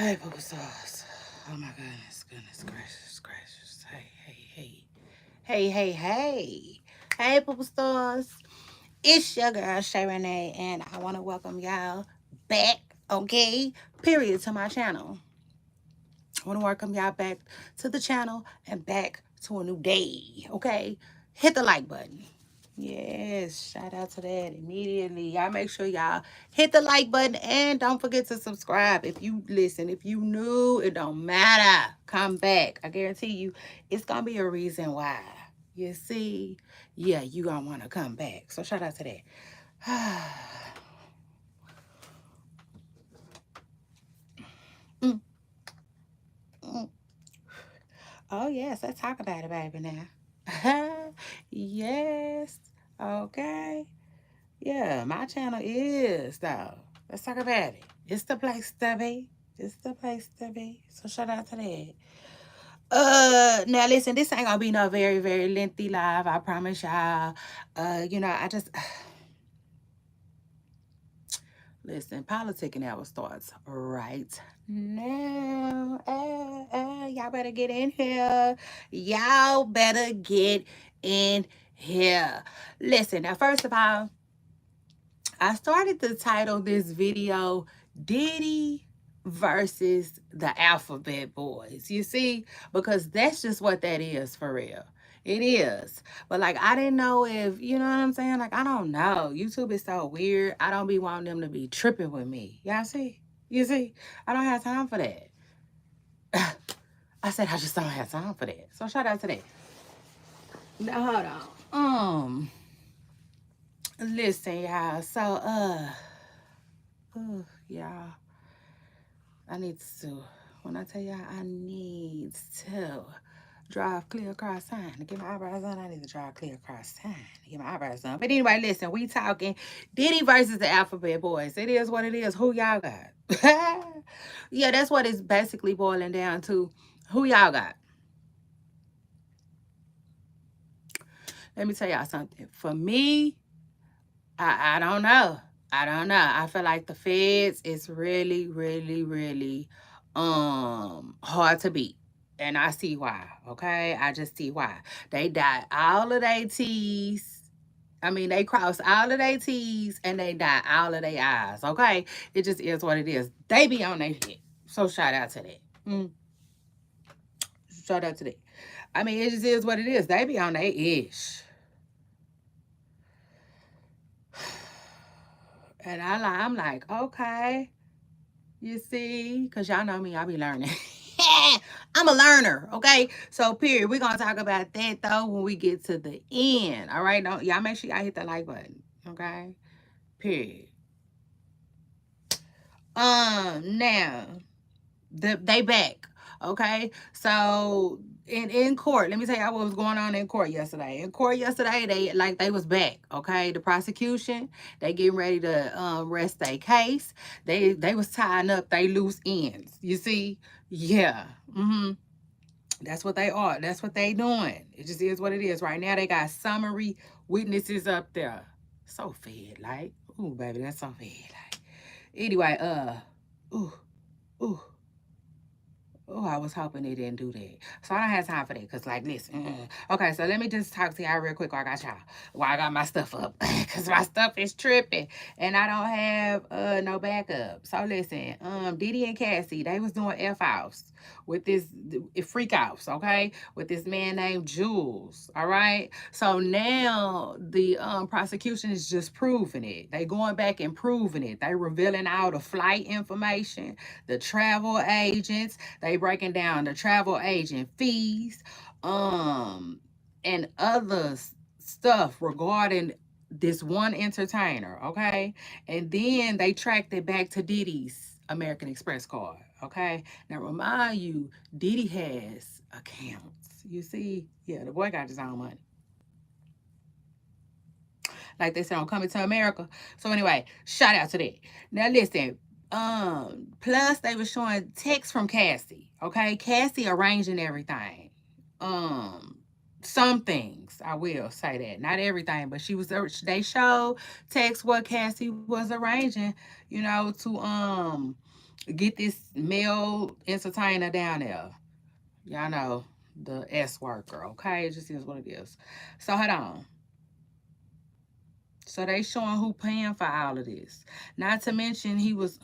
Hey, Papa Sauce. Oh my goodness, goodness gracious, gracious. Hey. Hey, Papa Stars. It's your girl, Shay Renee, and I want to welcome y'all back, okay? Period, to my channel. I want to welcome y'all back to the channel and back to a new day, okay? Hit the like button. Yes, shout out to that immediately. Y'all make sure y'all hit the like button and don't forget to subscribe. If you listen, if you new, it don't matter. Come back. I guarantee you it's gonna be a reason why. You see? Yeah, you gonna wanna come back. So shout out to that. Mm, mm. Oh yes, let's talk about it, baby now. Yes. Okay. Yeah, my channel is though. Let's talk about it. It's the place to be. It's the place to be. So shout out to that. Now listen, this ain't gonna be no very, very lengthy live. I promise y'all. I just listen, politicking hour starts right now. Y'all better get in here. Y'all better get in here. Listen, now first of all, I started to title this video Diddy versus the Alphabet Boys. You see? Because that's just what that is for real. It is. But like I didn't know if, you know what I'm saying? Like I don't know. YouTube is so weird. I don't be wanting them to be tripping with me. Y'all see? You see? I don't have time for that. I said I just don't have time for that. So shout out to that. Now hold on. Listen, y'all. So y'all, I need to, when I tell y'all I need to drive clear across town to get my eyebrows done, I need to drive clear across town to get my eyebrows done. But anyway, listen, we talking Diddy versus the Alphabet Boys. It is what it is. Who y'all got? Yeah, that's what it's basically boiling down to. Who y'all got? Let me tell y'all something. For me, I don't know. I don't know. I feel like the feds is really, really, really hard to beat. And I see why. Okay. I just see why. They dot all of their T's. I mean, they cross all of their T's and they dot all of their I's. Okay. It just is what it is. They be on their head. So shout out to that. Shout out to that. I mean, it just is what it is. They be on their ish. And I'm like, okay. You see, because y'all know me, I be learning. I'm a learner, okay? So, period. We're going to talk about that, though, when we get to the end, all right? Don't, y'all make sure y'all hit the like button, okay? Period. Now, they back, okay? So, in court, let me tell y'all what was going on in court yesterday. In court yesterday, they was back, okay? The prosecution, they getting ready to rest their case. They was tying up they loose ends. You see? Yeah. That's what they are. That's what they doing. It just is what it is. Right now, they got summary witnesses up there. So fed, like, ooh, baby, that's so fed, like. Anyway, ooh, ooh. Oh, I was hoping they didn't do that. So I don't have time for that. Cause like, listen. Okay, so let me just talk to y'all real quick while I got y'all. While I got my stuff up. Cause my stuff is tripping. And I don't have no backup. So listen, Diddy and Cassie, they was doing F-offs with this freak offs, okay? With this man named Jules. All right. So now the prosecution is just proving it. They going back and proving it. They revealing all the flight information, the travel agents. They breaking down the travel agent fees, and other stuff regarding this one entertainer, okay? And then they tracked it back to Diddy's American Express card, okay? Now remind you, Diddy has accounts. You see? Yeah, the boy got his own money. Like they said on Coming to America. So anyway, shout out to that. Now listen, plus they were showing texts from Cassie. Okay, Cassie arranging everything. Some things, I will say that, not everything, but they showed text what Cassie was arranging, to Get this male entertainer down there. Y'all know the S worker, okay? It just is what it is. So hold on. So they showing who paying for all of this. Not to mention he was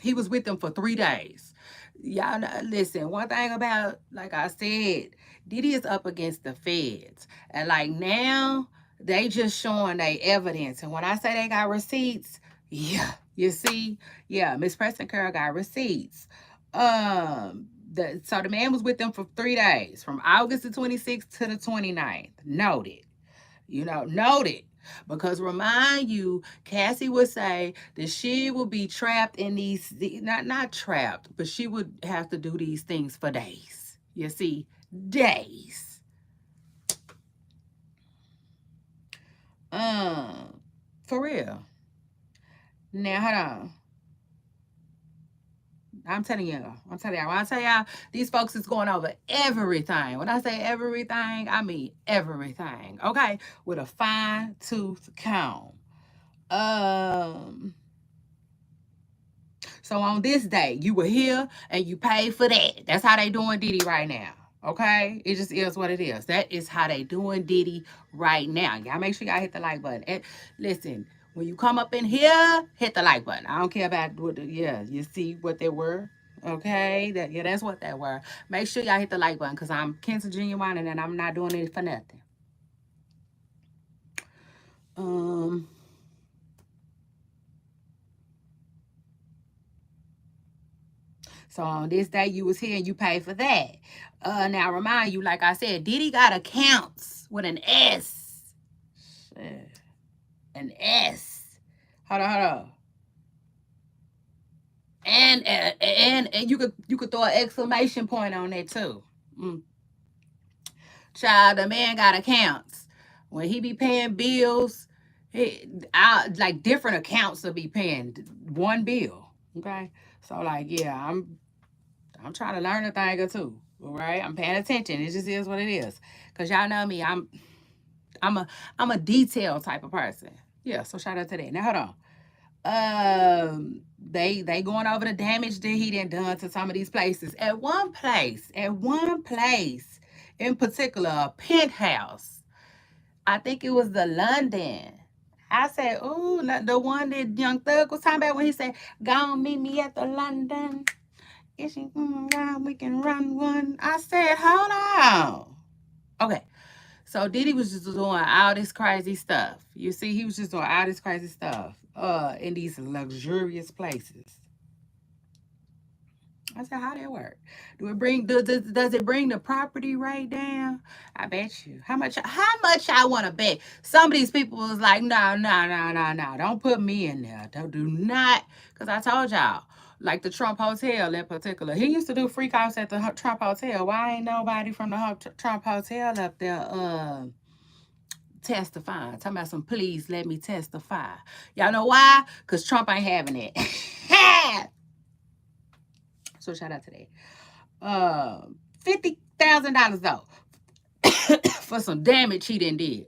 with them for 3 days. Y'all know, listen, one thing about, like I said, Diddy is up against the feds. And like now, they just showing their evidence. And when I say they got receipts, yeah, you see, yeah, Miss Preston Carroll got receipts. So the man was with them for 3 days, from August the 26th to the 29th. Noted. Noted. Because remind you, Cassie would say that she would be trapped in these, not trapped, but she would have to do these things for days. You see, days. For real. Now, hold on. I'm telling y'all. When I tell y'all, these folks is going over everything. When I say everything, I mean everything. Okay? With a fine tooth comb. Um, So on this day, you were here and you paid for that. That's how they doing Diddy right now. Okay? It just is what it is. That is how they doing Diddy right now. Y'all make sure y'all hit the like button. And listen, when you come up in here, hit the like button. I don't care about what you see what they were. Okay? That's what they were. Make sure y'all hit the like button because I'm Kenza Genuine and I'm not doing it for nothing. Um So on this day you was here and you paid for that. Now remind you, like I said, Diddy got accounts with an S. Shit. An S. Hold on. And you could throw an exclamation point on that too. Mm. Child, the man got accounts. When he be paying bills, like different accounts will be paying one bill. Okay, so like yeah, I'm trying to learn a thing or two. All right, I'm paying attention. It just is what it is. Cause y'all know me. I'm a I'm a detailed type of person. Yeah. So shout out to that. Now hold on. They going over the damage that he done to some of these places. At one place in particular, a penthouse. I think it was the London. I said, "Ooh, the one that Young Thug was talking about when he said, go on, meet me at the London. Is she around? We can run one." I said, "Hold on." Okay. So Diddy was just doing all this crazy stuff. You see, he was just doing all this crazy stuff in these luxurious places. I said, how that work? Do it bring does it bring the property right down? I bet you. How much I want to bet? Some of these people was like, no, no, no, no, no. Don't put me in there. Don't do not. Because I told y'all, like the Trump Hotel in particular. He used to do freak offs at the Trump Hotel. Why ain't nobody from the Trump Hotel up there testifying? Talking about some, please let me testify. Y'all know why? Because Trump ain't having it. So shout out to that. $50,000 though for some damage he done did.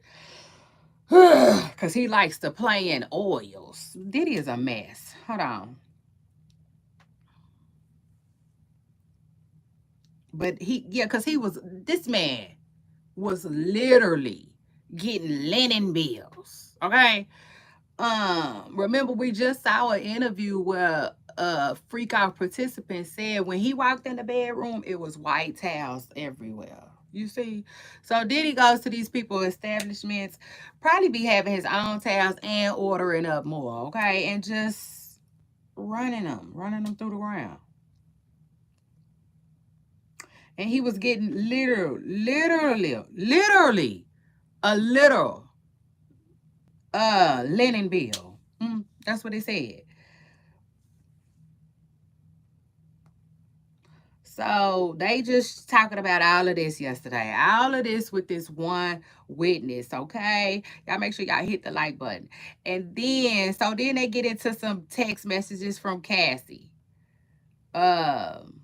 Cause he likes to play in oils. Diddy is a mess. Hold on. But cause this man was literally getting linen bills. Okay. Remember we just saw an interview where a freak out participant said when he walked in the bedroom, it was white towels everywhere. You see? So Diddy goes to these people establishments, probably be having his own towels and ordering up more, okay? And just running them through the ground. And he was getting literally a literal linen bill. That's what they said. So they just talking about all of this yesterday. All of this with this one witness, okay? Y'all make sure y'all hit the like button. And then they get into some text messages from Cassie. Um,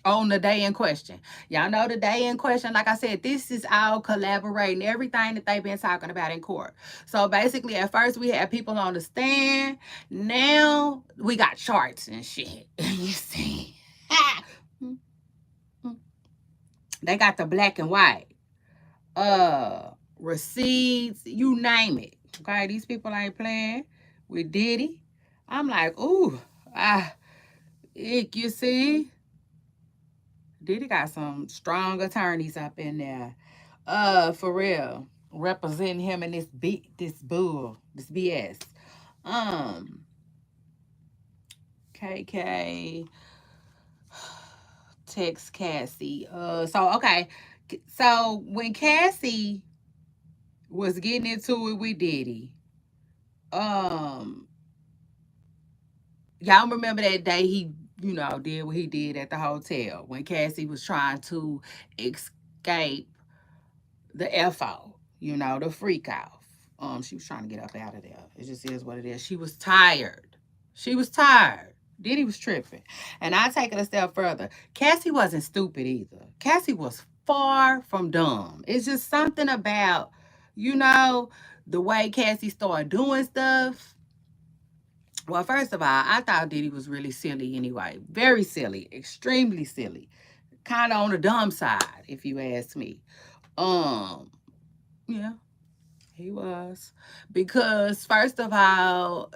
on the day in question. Y'all know the day in question, like I said, this is all collaborating, everything that they've been talking about in court. So basically, at first we had people on the stand. Now we got charts and shit. You see? They got the black and white. Receipts, you name it. Okay, these people ain't playing with Diddy. I'm like, ooh, ick, you see? Diddy got some strong attorneys up in there. For real. Representing him in this bull, this BS. Um, KK text Cassie. So okay. So when Cassie was getting into it with Diddy, um, y'all remember that day he, did what he did at the hotel when Cassie was trying to escape the FO, the freak off. She was trying to get up out of there. It just is what it is. She was tired. She was tired. Diddy was tripping. And I take it a step further. Cassie wasn't stupid either. Cassie was far from dumb. It's just something about, you know, the way Cassie started doing stuff. Well, first of all, I thought Diddy was really silly anyway. Very silly. Extremely silly. Kind of on the dumb side, if you ask me. Um, yeah, he was. Because first of all,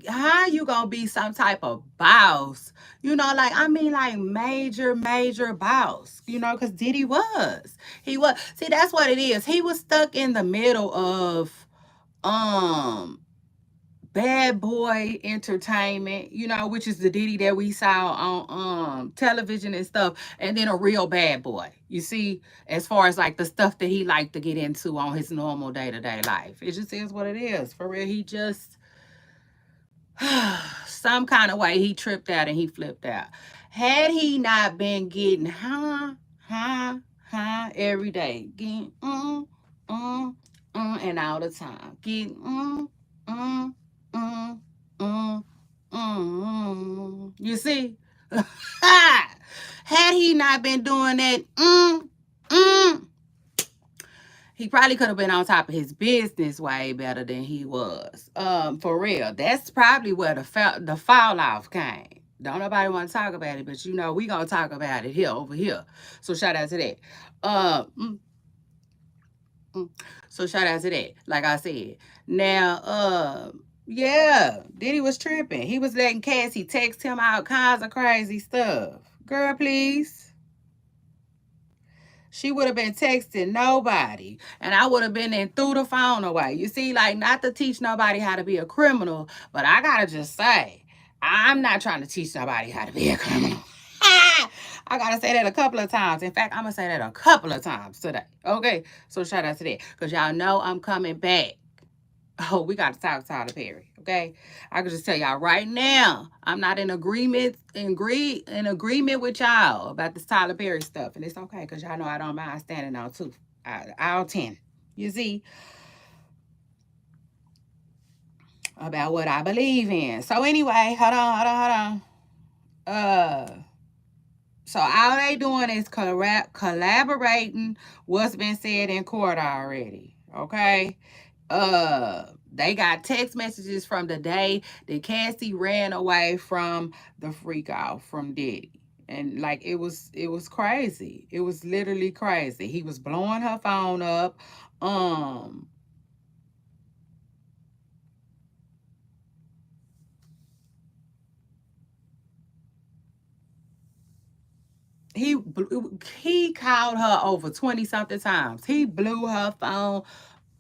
how you gonna be some type of boss? Like I mean like major, major boss, because Diddy was. He was. See, that's what it is. He was stuck in the middle of um Bad Boy Entertainment, which is the Diddy that we saw on television and stuff, and then a real bad boy. You see, as far as like the stuff that he liked to get into on his normal day-to-day life. It just is what it is. For real, he just some kind of way he tripped out and he flipped out. Had he not been getting every day, getting and all the time, getting mm, mm, mm, you see, had he not been doing that, mm, he probably could have been on top of his business way better than he was. For real, that's probably where the fall off came. Don't nobody want to talk about it, but we gonna talk about it here over here. So shout out to that. Uh, mm, mm. So shout out to that. Like I said. Now, yeah, Diddy was tripping. He was letting Cassie text him all kinds of crazy stuff. Girl, please. She would have been texting nobody. And I would have been in threw the phone away. You see, like, not to teach nobody how to be a criminal, but I gotta just say, I'm not trying to teach nobody how to be a criminal. I gotta say that a couple of times. In fact, I'm gonna say that a couple of times today. Okay, so shout out to that. Because y'all know I'm coming back. Oh, we got to talk Tyler Perry, okay? I can just tell y'all right now, I'm not in agreement with y'all about this Tyler Perry stuff, and it's okay because y'all know I don't mind standing on two, all 10. You see, about what I believe in. So anyway, hold on. So all they doing is collaborating what's been said in court already, okay? They got text messages from the day that Cassie ran away from the freak out from Diddy. And like it was crazy. It was literally crazy. He was blowing her phone up. Um he he called her over 20 something times. He blew her phone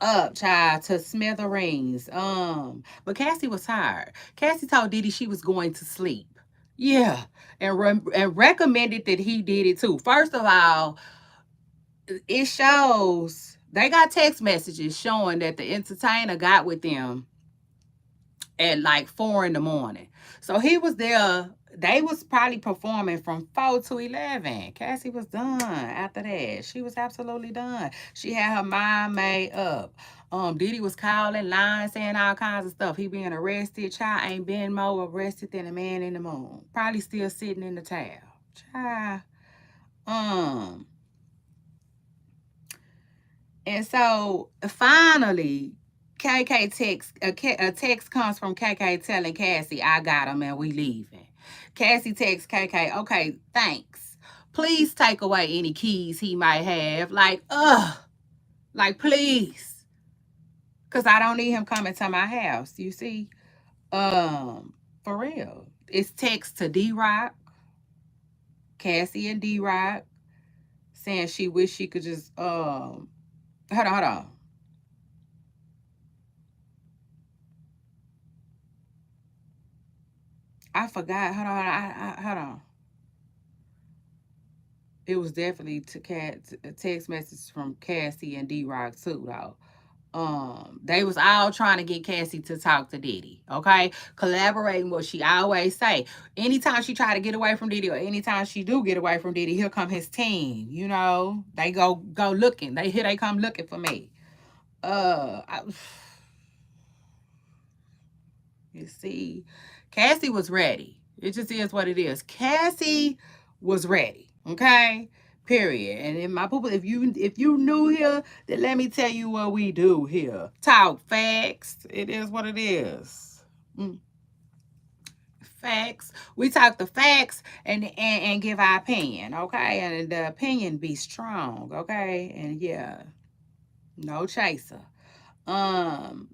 up, child, to smithereens. But Cassie was tired. Cassie told Diddy she was going to sleep. Yeah, and recommended that he did it too. First of all, it shows they got text messages showing that the entertainer got with them at like 4 in the morning. So he was there. They was probably performing from 4 to 11. Cassie was done after that. She was absolutely done. She had her mind made up. Diddy was calling, lying, saying all kinds of stuff. He being arrested. Child ain't been more arrested than a man in the moon. Probably still sitting in the towel. Child. Um, and so finally, KK text a text comes from KK telling Cassie, "I got him and we leaving." Cassie texts KK, "Okay, thanks. Please take away any keys he might have." Like please, cause I don't need him coming to my house. You see, for real. It's text to D Rock, Cassie and D Rock, saying she wish she could just hold on. I forgot. Hold on. It was definitely to a text message from Cassie and D Rock too, though. They was all trying to get Cassie to talk to Diddy, okay? Collaborating what she always say. Anytime she try to get away from Diddy, or anytime she do get away from Diddy, here come his team. You know, they go looking. They come looking for me. I, you see, Cassie was ready. It just is what it is. Cassie was ready. Okay. Period. And in my people, if you new here, then let me tell you what we do here. Talk facts. It is what it is. Mm. Facts. We talk the facts and give our opinion. Okay. And the opinion be strong. Okay. And yeah, no chaser. Um,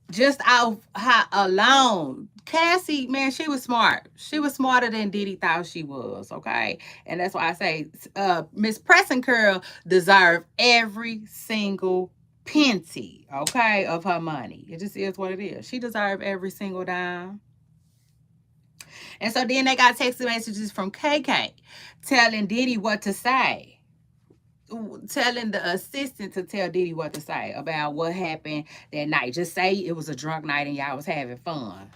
just out how alone. Cassie, man, she was smart. She was smarter than Diddy thought she was, okay? And that's why I say Miss Pressing Curl deserved every single penny, okay, of her money. It just is what it is. She deserved every single dime. And so then they got text messages from KK telling Diddy what to say, telling the assistant to tell Diddy what to say about what happened that night. Just say it was a drunk night and y'all was having fun.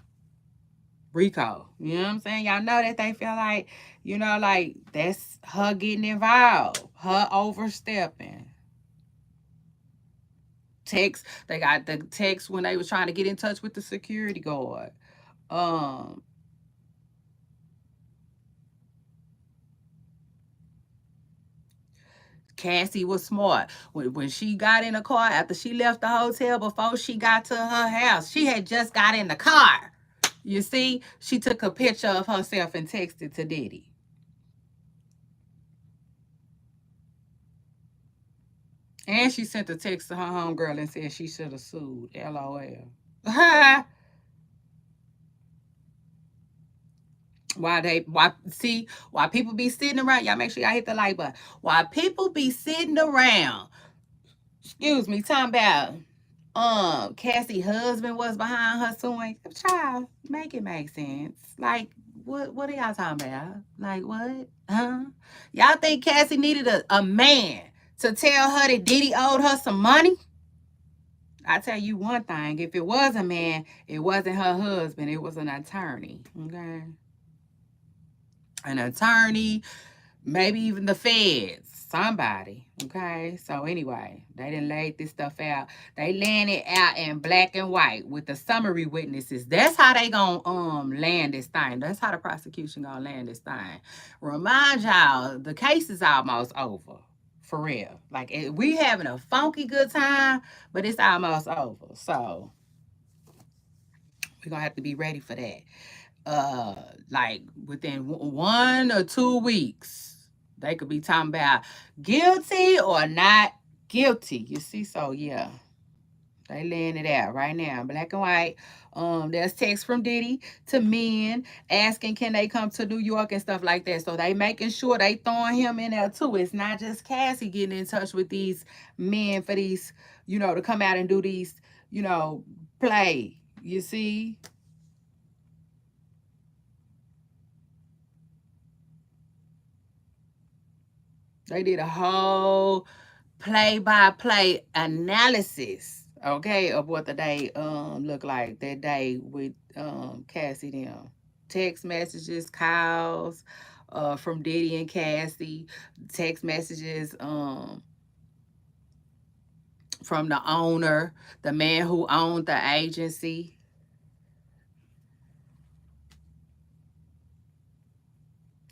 Rico, you know what I'm saying? Y'all know that they feel like, like that's her getting involved, her overstepping. Text, they got the text when they was trying to get in touch with the security guard. Um, Cassie was smart. When she got in the car after she left the hotel, before she got to her house, she had just got in the car. You see, she took a picture of herself and texted to Diddy. And she sent a text to her homegirl and said she should have sued. LOL. Why people be sitting around, y'all make sure y'all hit the like button. Why people be sitting around, excuse me, talking about Cassie husband was behind her suing. Child, make it make sense. Like, what are y'all talking about? Like, what? Huh? Y'all think Cassie needed a man to tell her that Diddy owed her some money? I tell you one thing, if it was a man, it wasn't her husband, it was an attorney. Okay. An attorney, maybe even the feds, somebody. Okay. So anyway, they didn't lay this stuff out. They laying it out in black and white with the summary witnesses. That's how they gonna land this thing. That's how the prosecution gonna land this thing. Remind y'all, the case is almost over. For real. Like we having a funky good time, but it's almost over. So we're gonna have to be ready for that. Like within 1 or 2 weeks, they could be talking about guilty or not guilty. You see, so yeah, they laying it out right now, black and white. There's text from Diddy to men asking can they come to New York and stuff like that. So they making sure they throwing him in there too. It's not just Cassie getting in touch with these men for these, to come out and do these, play. You see? They did a whole play-by-play analysis, okay, of what the day looked like that day with Cassie them. Text messages, calls from Diddy and Cassie, text messages from the owner, the man who owned the agency.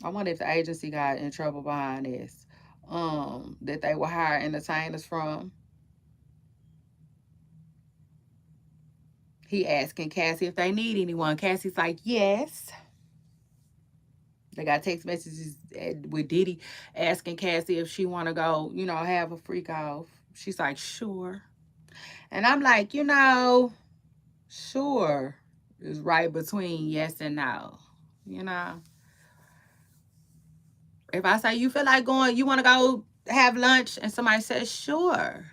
I wonder if the agency got in trouble behind this. That they will hire entertainers from. He asking Cassie if they need anyone. Cassie's like, yes. They got text messages with Diddy asking Cassie if she want to go, have a freak off. She's like, sure. And I'm like, sure is right between yes and no. You know, if I say you feel like going, you want to go have lunch, and somebody says sure,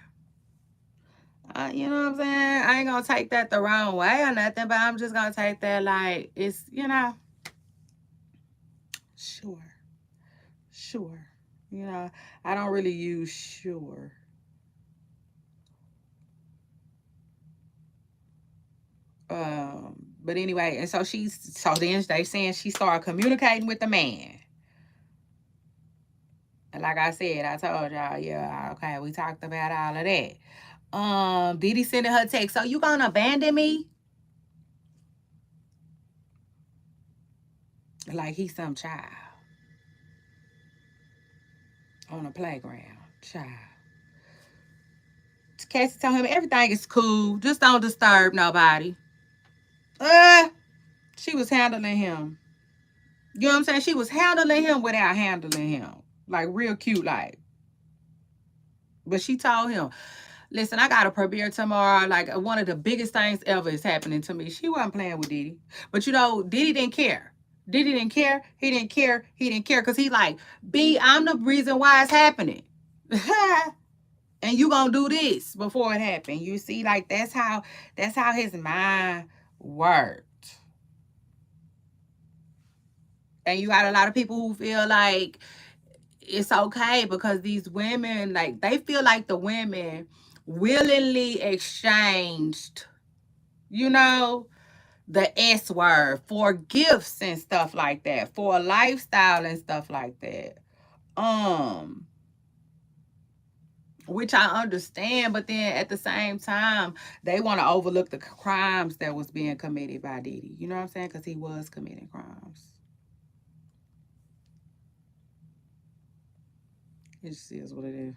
you know what I'm saying? I ain't gonna take that the wrong way or nothing, but I'm just gonna take that like it's, sure, sure. I don't really use sure. But anyway, and so then they saying she started communicating with the man. And like I said, I told y'all, yeah, okay, we talked about all of that. Diddy sending her text, so you gonna abandon me? Like he's some child on a playground. Child. Cassie told him everything is cool. Just don't disturb nobody. Uh, she was handling him. You know what I'm saying? She was handling him without handling him. Like real cute, like. But she told him, listen, I got a premiere tomorrow. Like one of the biggest things ever is happening to me. She wasn't playing with Diddy. But Diddy didn't care. Diddy didn't care. He didn't care. He didn't care. Cause he like, B, I'm the reason why it's happening. And you gonna do this before it happened. You see, like that's how his mind worked. And you got a lot of people who feel like it's okay because these women, like they feel like the women willingly exchanged, you know, the S word for gifts and stuff like that, for a lifestyle and stuff like that. Which I understand, but then at the same time, they want to overlook the crimes that was being committed by Diddy. You know what I'm saying? Because he was committing crimes. It just is what it is.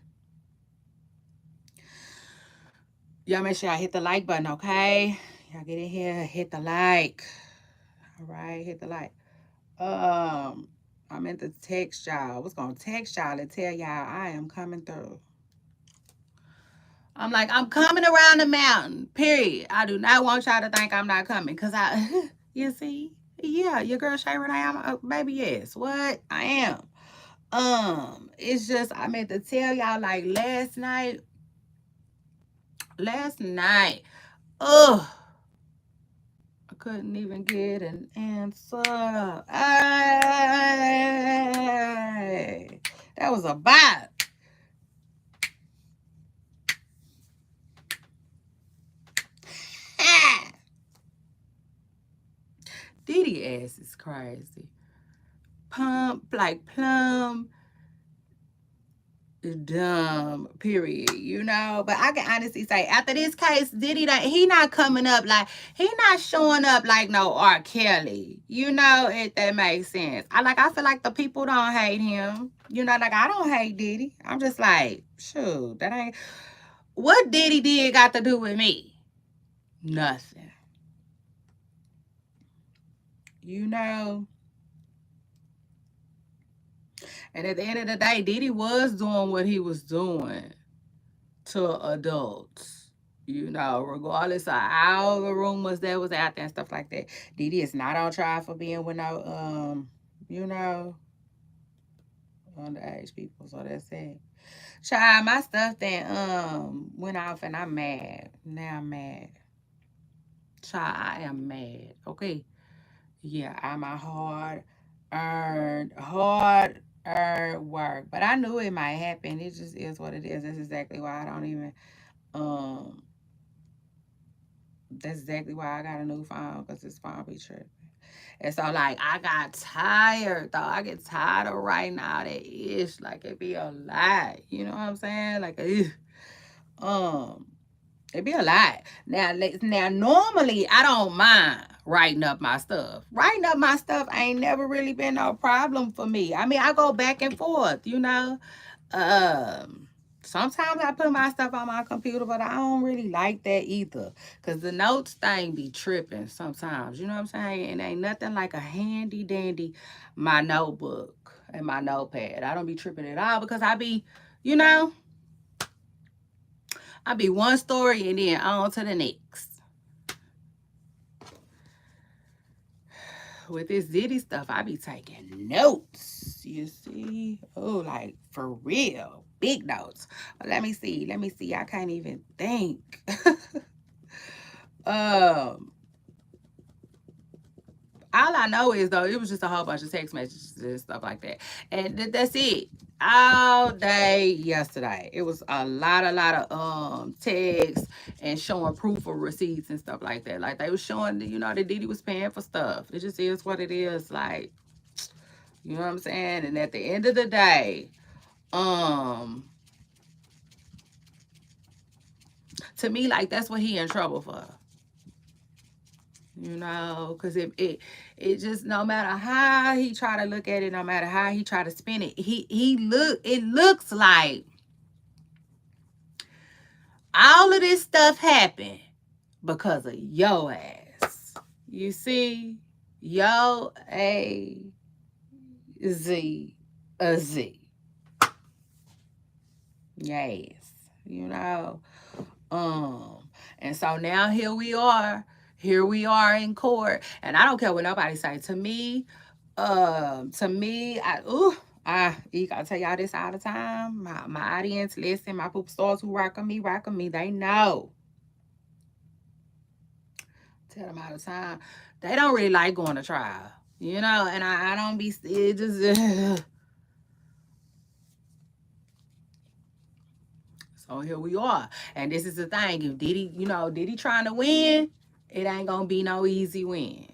Y'all make sure y'all hit the like button, okay? Y'all get in here, hit the like. All right, hit the like. I meant to text y'all. I was gonna text y'all and tell y'all I am coming through. I'm like, I'm coming around the mountain, period. I do not want y'all to think I'm not coming. Cause you see, yeah, your girl Shay Renee, baby, yes. What? I am. It's just, I meant to tell y'all like last night, ugh, I couldn't even get an answer. Hey, that was a bot. Diddy ass is crazy. Pump, like plum, dumb, period, But I can honestly say, after this case, Diddy, he not coming up like, he not showing up like no R. Kelly, if that makes sense. I feel like the people don't hate him, like I don't hate Diddy. I'm just like, shoot, that ain't, what Diddy did got to do with me? Nothing. And at the end of the day, Diddy was doing what he was doing to adults. Regardless of all the rumors that was out there and stuff like that. Diddy is not on trial for being with no, underage people. So that's it. Child, my stuff that went off and I'm mad. Now I'm mad. Child, I am mad. Okay. Yeah, I'm a hard work. But I knew it might happen. It just is what it is. That's exactly why I don't even that's exactly why I got a new phone, because this phone be tripping. And so like I got tired though. I get tired of writing all that ish. Like it be a lot. You know what I'm saying? Like it be a lot. Now normally I don't mind. writing up my stuff. Writing up my stuff ain't never really been no problem for me. I mean, I go back and forth, you know. Sometimes I put my stuff on my computer, but I don't really like that either. Cause the notes thing be tripping sometimes. You know what I'm saying? And ain't nothing like a handy dandy my notebook and my notepad. I don't be tripping at all because I be, you know, I be one story and then on to the next. With this Diddy stuff, I be taking notes. You see? Oh, like for real. Big notes. Let me see. Let me see. I can't even think. um all I know is though it was just a whole bunch of text messages and stuff like that. And that's it. All day yesterday. It was a lot of texts and showing proof of receipts and stuff like that. Like they was showing, you know, that Diddy was paying for stuff. It just is what it is. Like, you know what I'm saying? And at the end of the day, to me, like that's what he in trouble for. You know, because it just, no matter how he try to look at it, no matter how he try to spin it, it looks like all of this stuff happened because of yo ass. You see, yo a z a z. Yes, you know. And so now here we are. Here we are in court. And I don't care what nobody say. To me, I gotta tell y'all this all the time. My audience, listen, my poop stars who rock on me, they know. Tell them all the time. They don't really like going to trial. You know, and I don't be, it just, So here we are. And this is the thing. If Diddy, you know, Diddy trying to win, it ain't gonna be no easy win.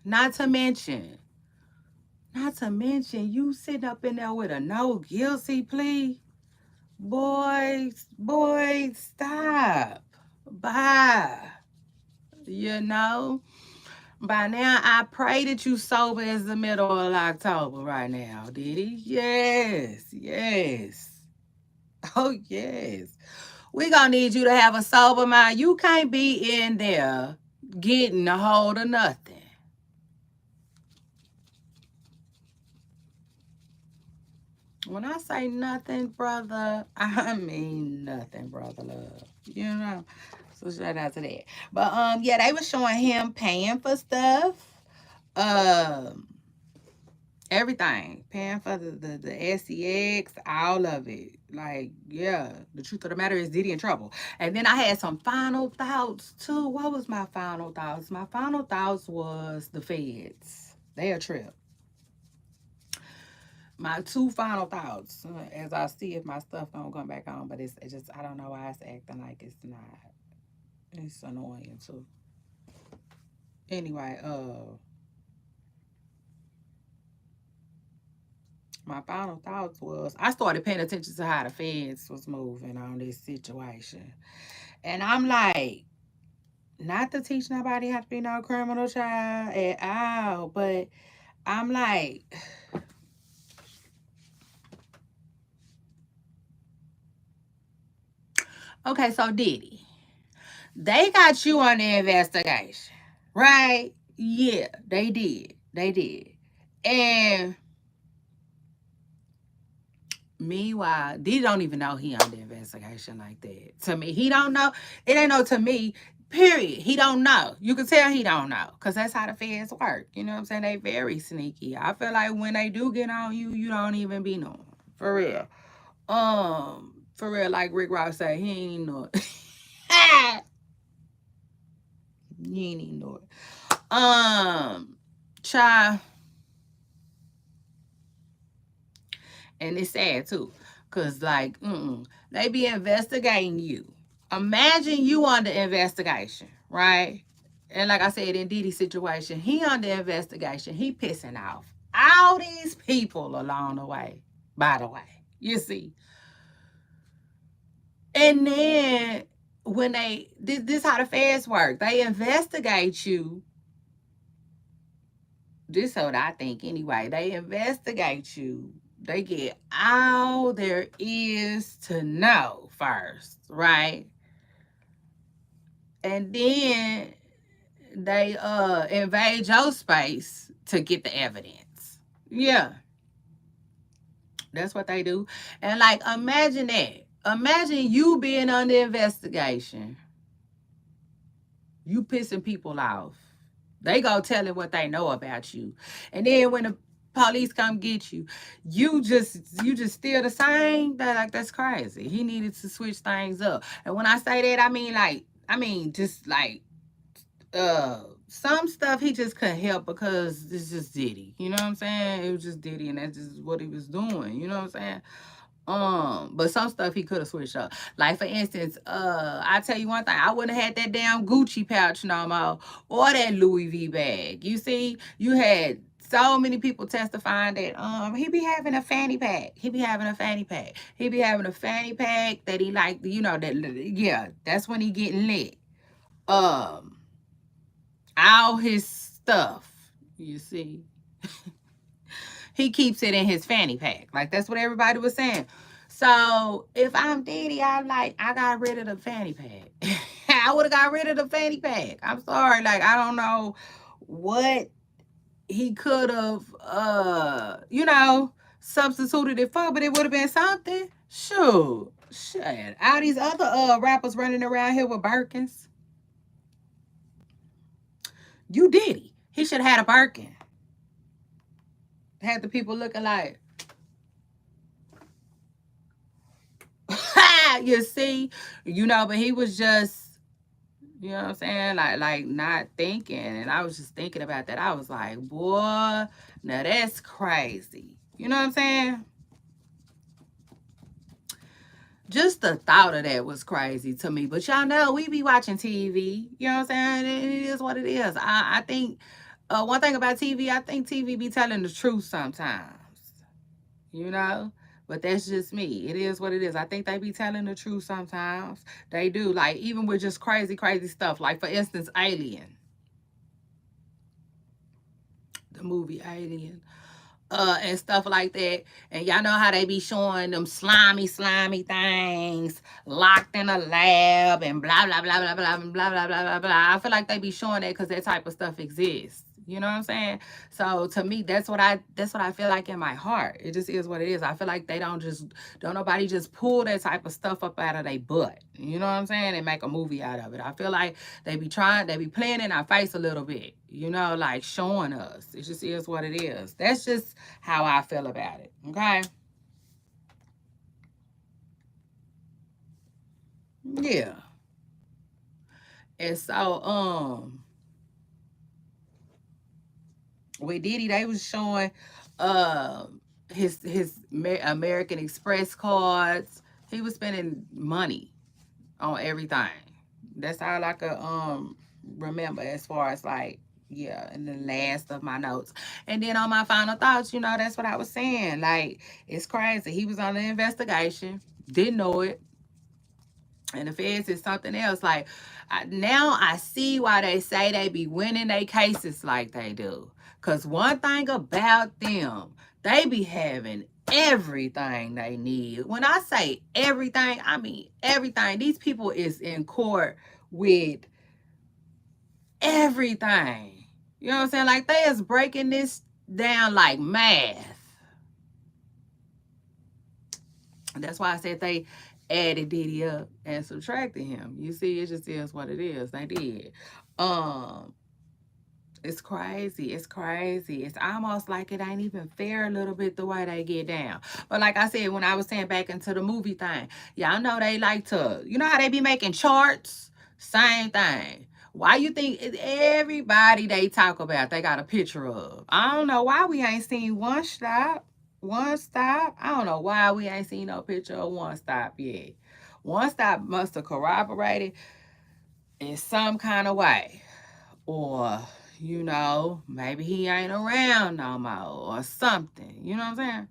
Not to mention, you sitting up in there with a no guilty plea. Boy, stop. Bye. You know? By now, I pray that you sober as the middle of October right now, Diddy. Yes. Oh, yes. We gonna need you to have a sober mind. You can't be in there getting a hold of nothing. When I say nothing, brother, I mean nothing, brother love. You know? So shout out to that. But yeah, they were showing him paying for stuff. Everything. Paying for the SEX, all of it. Like, yeah, the truth of the matter is Diddy in trouble. And then I had some final thoughts too. What was my final thoughts? My final thoughts was the feds. They a trip. My two final thoughts, as I see if my stuff don't come back on, but it's just, I don't know why it's acting like it's not. It's annoying too. Anyway, my final thoughts was I started paying attention to how the feds was moving on this situation. And I'm like, not to teach nobody how to be no criminal child at all, but I'm like, okay, so Diddy, they got you on the investigation, right? Yeah, they did. They did. And meanwhile, Diddy don't even know he on the investigation like that. To me, he don't know. It ain't no to me, period. He don't know. You can tell he don't know because that's how the feds work. You know what I'm saying? They very sneaky. I feel like when they do get on you, you don't even be knowing. For real. For real, like Rick Ross said, he ain't even know it. He ain't even know it. Child. And it's sad too. Cause like, they be investigating you. Imagine you under investigation, right? And like I said, in Diddy's situation, he under investigation. He pissing off all these people along the way, by the way. You see. And then when this how the feds work. They investigate you. This is what I think anyway. They investigate you. They get all there is to know first, right? And then they invade your space to get the evidence. Yeah, that's what they do. And like imagine that. Imagine you being under investigation. You pissing people off. They go telling what they know about you. And then when the police come get you, you just still the same. That like that's crazy. He needed to switch things up. And when I say that, I mean just like some stuff he just couldn't help because it's just Diddy. You know what I'm saying? It was just Diddy and that's just what he was doing. You know what I'm saying? But some stuff he could have switched up. Like for instance, I tell you one thing, I wouldn't have had that damn Gucci pouch no more or that Louis V bag. You see, you had so many people testifying that he be having a fanny pack. He be having a fanny pack. He be having a fanny pack that he like, that yeah, that's when he getting lit. Um, all his stuff, you see. He keeps it in his fanny pack. Like that's what everybody was saying. So if I'm Diddy, I got rid of the fanny pack. I would have got rid of the fanny pack. I'm sorry. Like I don't know what he could have substituted it for, but it would have been something. Sure. Shit. All these other rappers running around here with Birkins. You Diddy. He should have had a Birkin. Had the people looking like, you see, but he was just, you know what I'm saying, like not thinking. And I was just thinking about that. I was like, boy, now that's crazy. You know what I'm saying? Just the thought of that was crazy to me. But y'all know we be watching TV. You know what I'm saying? It is what it is. I think one thing about TV, I think TV be telling the truth sometimes. You know? But that's just me. It is what it is. I think they be telling the truth sometimes. They do. Like, even with just crazy, crazy stuff. Like, for instance, Alien. The movie Alien. And stuff like that. And y'all know how they be showing them slimy, slimy things locked in a lab and blah, blah, blah, blah, blah, blah, blah, blah, blah, blah. I feel like they be showing that because that type of stuff exists. You know what I'm saying? So to me, that's what I feel like in my heart. It just is what it is. I feel like they don't nobody just pull that type of stuff up out of their butt. You know what I'm saying? And make a movie out of it. I feel like they be playing in our face a little bit, like showing us. It just is what it is. That's just how I feel about it. Okay? Yeah. And so, with Diddy, they was showing his American Express cards. He was spending money on everything. That's all I could remember as far as like, yeah, in the last of my notes. And then on my final thoughts, that's what I was saying. Like, it's crazy. He was on the investigation, didn't know it. And the feds is something else. Like, now I see why they say they be winning their cases like they do. Because one thing about them, they be having everything they need. When I say everything, I mean everything. These people is in court with everything. You know what I'm saying? Like, they is breaking this down like math. That's why I said they added Diddy up and subtracted him. You see, it just is what it is. They did. Um, it's crazy. It's crazy. It's almost like it ain't even fair a little bit the way they get down. But like I said, when I was saying back into the movie thing, y'all know they like to, you know how they be making charts? Same thing. Why you think everybody they talk about, they got a picture of? I don't know why we ain't seen One Stop. One Stop? I don't know why we ain't seen no picture of One Stop yet. One Stop must have corroborated in some kind of way. Or, maybe he ain't around no more or something. You know what I'm saying?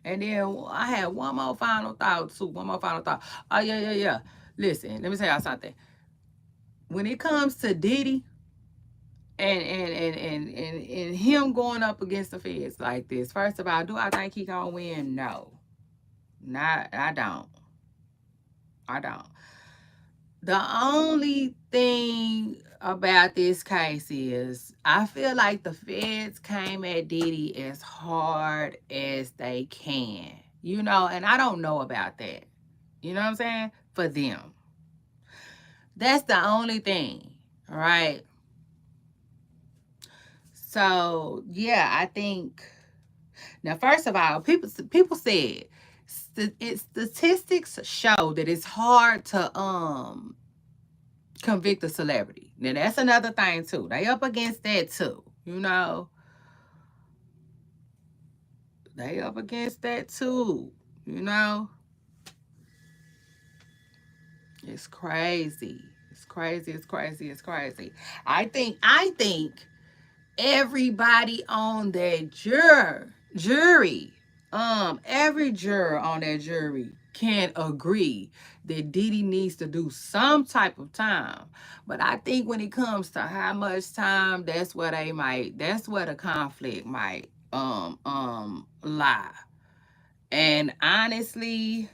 And then I had one more final thought too. One more final thought. Oh yeah, yeah, yeah. Listen, let me tell y'all something. When it comes to Diddy and him going up against the feds like this, first of all, do I think he gonna win? No. Not I don't. I don't. The only thing about this case is I feel like the feds came at Diddy as hard as they can. You know, and I don't know about that. You know what I'm saying? For them. That's the only thing. All right. So yeah, I think now first of all, people said statistics show that it's hard to convict a celebrity. Now that's another thing too. They up against that too. You know, they up against that too. You know, it's crazy. It's crazy. It's crazy. It's crazy. I think everybody on that jury, every juror on that jury can agree that Diddy needs to do some type of time. But I think when it comes to how much time, that's where the conflict might lie. And honestly,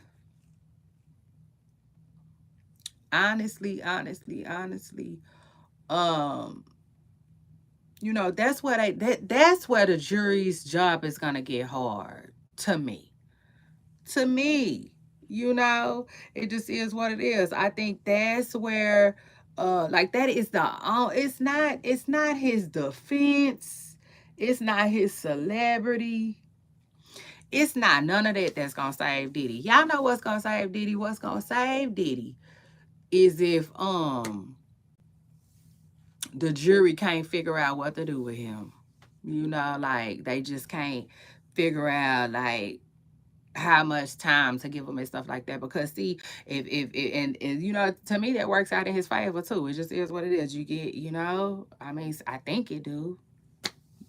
um you know, that's where the jury's job is gonna get hard to me. To me, you know, it just is what it is. I think that's where, like that is it's not his defense, it's not his celebrity, it's not none of that that's gonna save Diddy. Y'all know what's gonna save Diddy? What's gonna save Diddy is if the jury can't figure out what to do with him. You know, like they just can't figure out like how much time to give him and stuff like that. Because see, and you know, to me that works out in his favor too. It just is what it is. You get, you know, I mean, I think it do.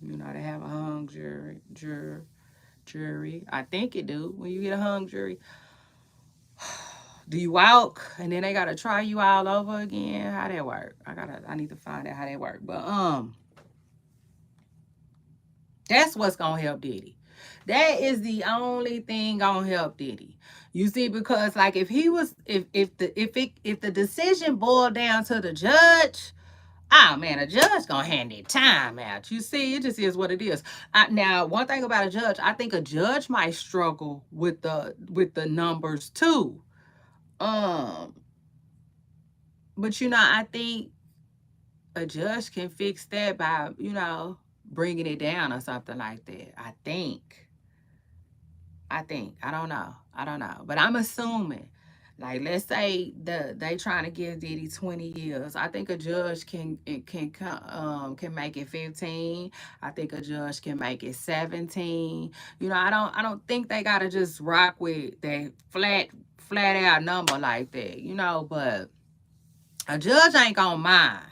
You know, they have a hung jury. I think it do. When you get a hung jury, do you walk and then they gotta try you all over again? How that work? I need to find out how that work. But that's what's gonna help Diddy. That is the only thing gonna help Diddy. You see, because like if he was if the decision boiled down to the judge, oh man, a judge gonna hand their time out. You see, it just is what it is. Now, one thing about a judge, I think a judge might struggle with the numbers too. Um, but you know, I think a judge can fix that by bringing it down or something like that. I think. I don't know. I don't know. But I'm assuming. Like let's say they trying to give Diddy 20 years. I think a judge can make it 15. I think a judge can make it 17. You know, I don't think they gotta just rock with that flat out number like that, you know, but a judge ain't gonna mind.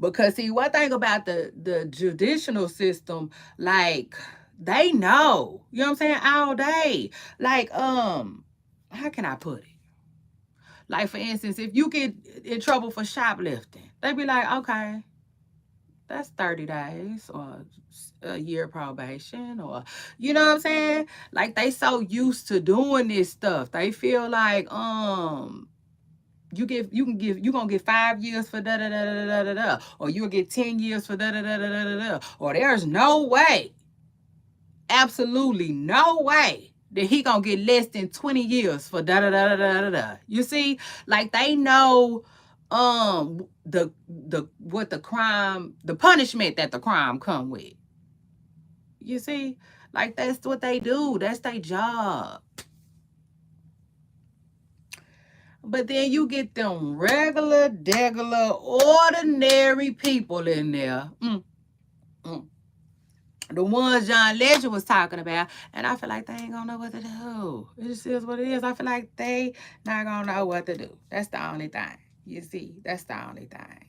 Because see, one thing about the judicial system, like they know, you know what I'm saying, all day. Like, how can I put it? Like for instance, if you get in trouble for shoplifting, they be like, okay, that's 30 days or a year probation, or you know what I'm saying? Like they so used to doing this stuff. They feel like you gonna get 5 years for da da da da da da da, or you'll get 10 years for da da da da da da da, or there's no way, absolutely no way that he gonna get less than 20 years for da da da da da da da. You see, like they know the what the crime, the punishment that the crime come with. You see, like that's what they do. That's their job. But then you get them regular, degular, ordinary people in there. Mm. The ones John Legend was talking about. And I feel like they ain't gonna know what to do. It just is what it is. I feel like they not gonna know what to do. That's the only thing. You see, that's the only thing.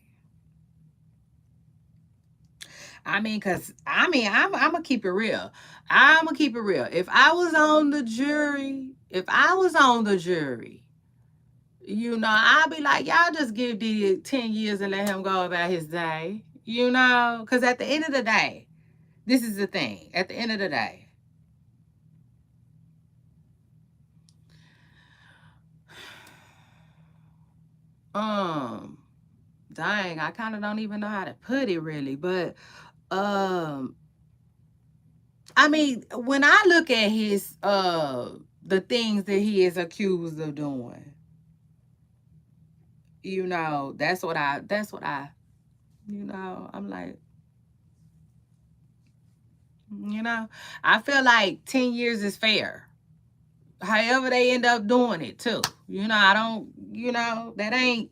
I'm gonna keep it real. I'm gonna keep it real. If I was on the jury, I'd be like, y'all just give Diddy 10 years and let him go about his day. Because at the end of the day, this is the thing. At the end of the day, um, dang, I kind of don't even know how to put it really, but um, when I look at his the things that he is accused of doing, that's what I I'm like, you know, I feel like 10 years is fair. However they end up doing it too. I don't, that ain't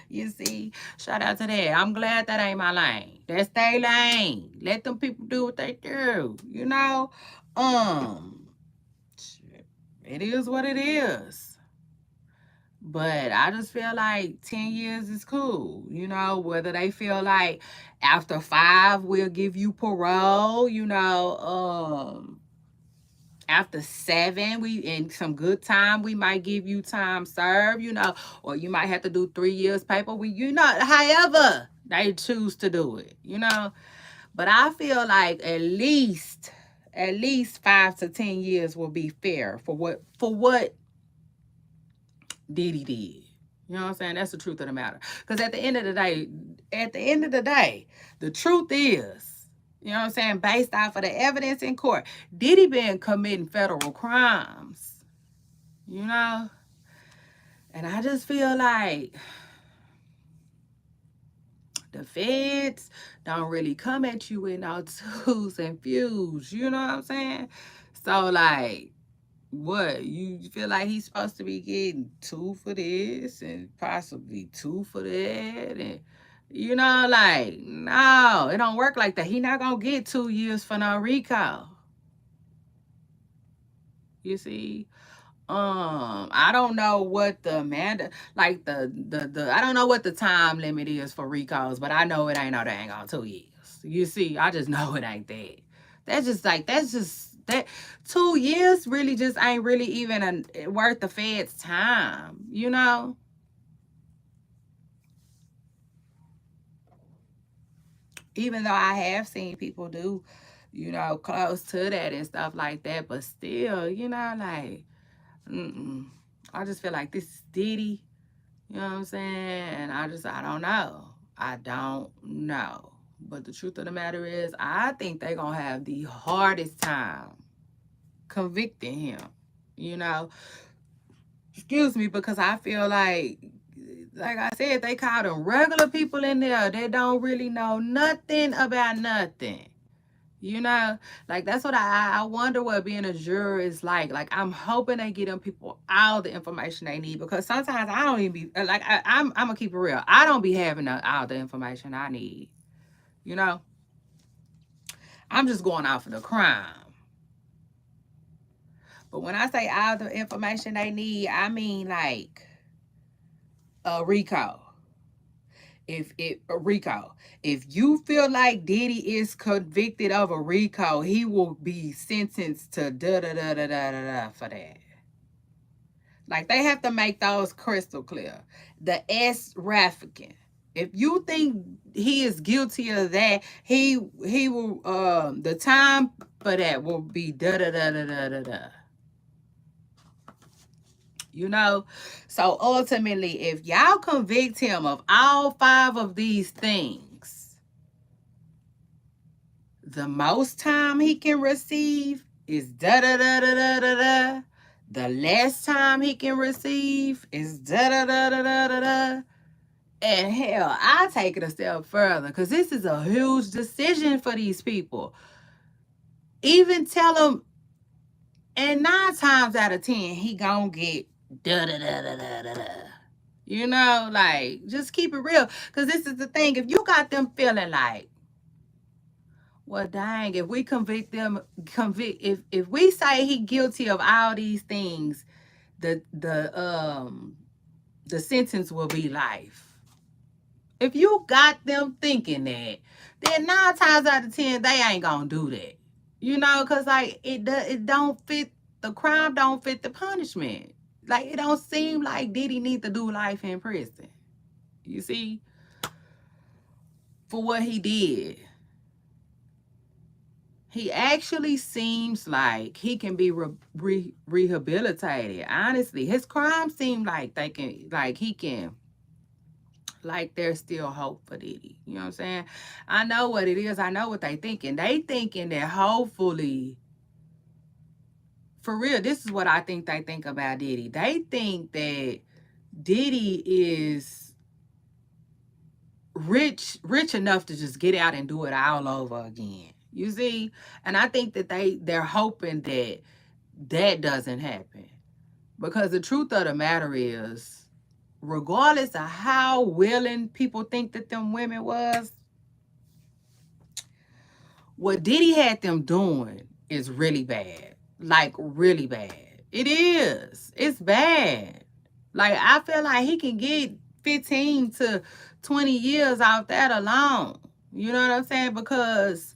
you see, shout out to that. I'm glad that ain't my lane. That's their lane. Let them people do what they do, Um it is what it is. But I just feel like 10 years is cool. Whether they feel like after 5 we'll give you parole, after 7 we in some good time we might give you time served, or you might have to do 3 years paper. However they choose to do it, But I feel like at least 5 to 10 years will be fair for what Diddy did. You know what I'm saying? That's the truth of the matter. Because at the end of the day, the truth is, you know what I'm saying, based off of the evidence in court, Diddy been committing federal crimes, you know? And I just feel like the feds don't really come at you with no twos and fews, you know what I'm saying? So, like, what, you feel like he's supposed to be getting 2 for this and possibly 2 for that? And like, no, it don't work like that. He not gonna get 2 years for no RICO. You see? I don't know what the like the I don't know what the time limit is for RICOs, but I know it ain't no dang on 2 years. You see, I just know it ain't that. That 2 years really just ain't really even worth the Fed's time, Even though I have seen people do, close to that and stuff like that, but still, like, mm-mm. I just feel like this is Diddy. You know what I'm saying? And I don't know. I don't know. But the truth of the matter is, I think they're going to have the hardest time convicting him, you know? Excuse me, because I feel like I said, they call them regular people in there that don't really know nothing about nothing. Like that's what I wonder what being a juror is like. Like I'm hoping they get them people all the information they need, because sometimes I don't even be like I'm gonna keep it real. I don't be having all the information I need. You know, I'm just going off of the crime. But when I say all the information they need, I mean like a RICO. If you feel like Diddy is convicted of a RICO, he will be sentenced to da da da da da da da for that. Like they have to make those crystal clear. The S Raffican. If you think he is guilty of that, he will the time for that will be da da da da da da da. So ultimately, if y'all convict him of all 5 of these things, the most time he can receive is da da da da da da da. The less time he can receive is da da da da da da da. And hell, I take it a step further, because this is a huge decision for these people. Even tell them, and 9 times out of 10, he gonna get da da da da da da da. Like, just keep it real. Because this is the thing. If you got them feeling like, well, dang, if we if we say he guilty of all these things, the sentence will be life. If you got them thinking that, then 9 times out of 10, they ain't gonna do that. You know, cause like it don't fit, the crime don't fit the punishment. Like it don't seem like Diddy need to do life in prison. You see, for what he did. He actually seems like he can be rehabilitated. Honestly, his crimes seem like they can, like he can, like there's still hope for Diddy. You know what I'm saying? I know what it is. I know what they thinking. They thinking that hopefully, for real, this is what I think they think about Diddy. They think that Diddy is rich enough to just get out and do it all over again. You see? And I think that they're hoping that that doesn't happen. Because the truth of the matter is, regardless of how willing people think that them women was, what Diddy had them doing is really bad. Like, really bad. It is. It's bad. Like, I feel like he can get 15 to 20 years out that alone. You know what I'm saying? Because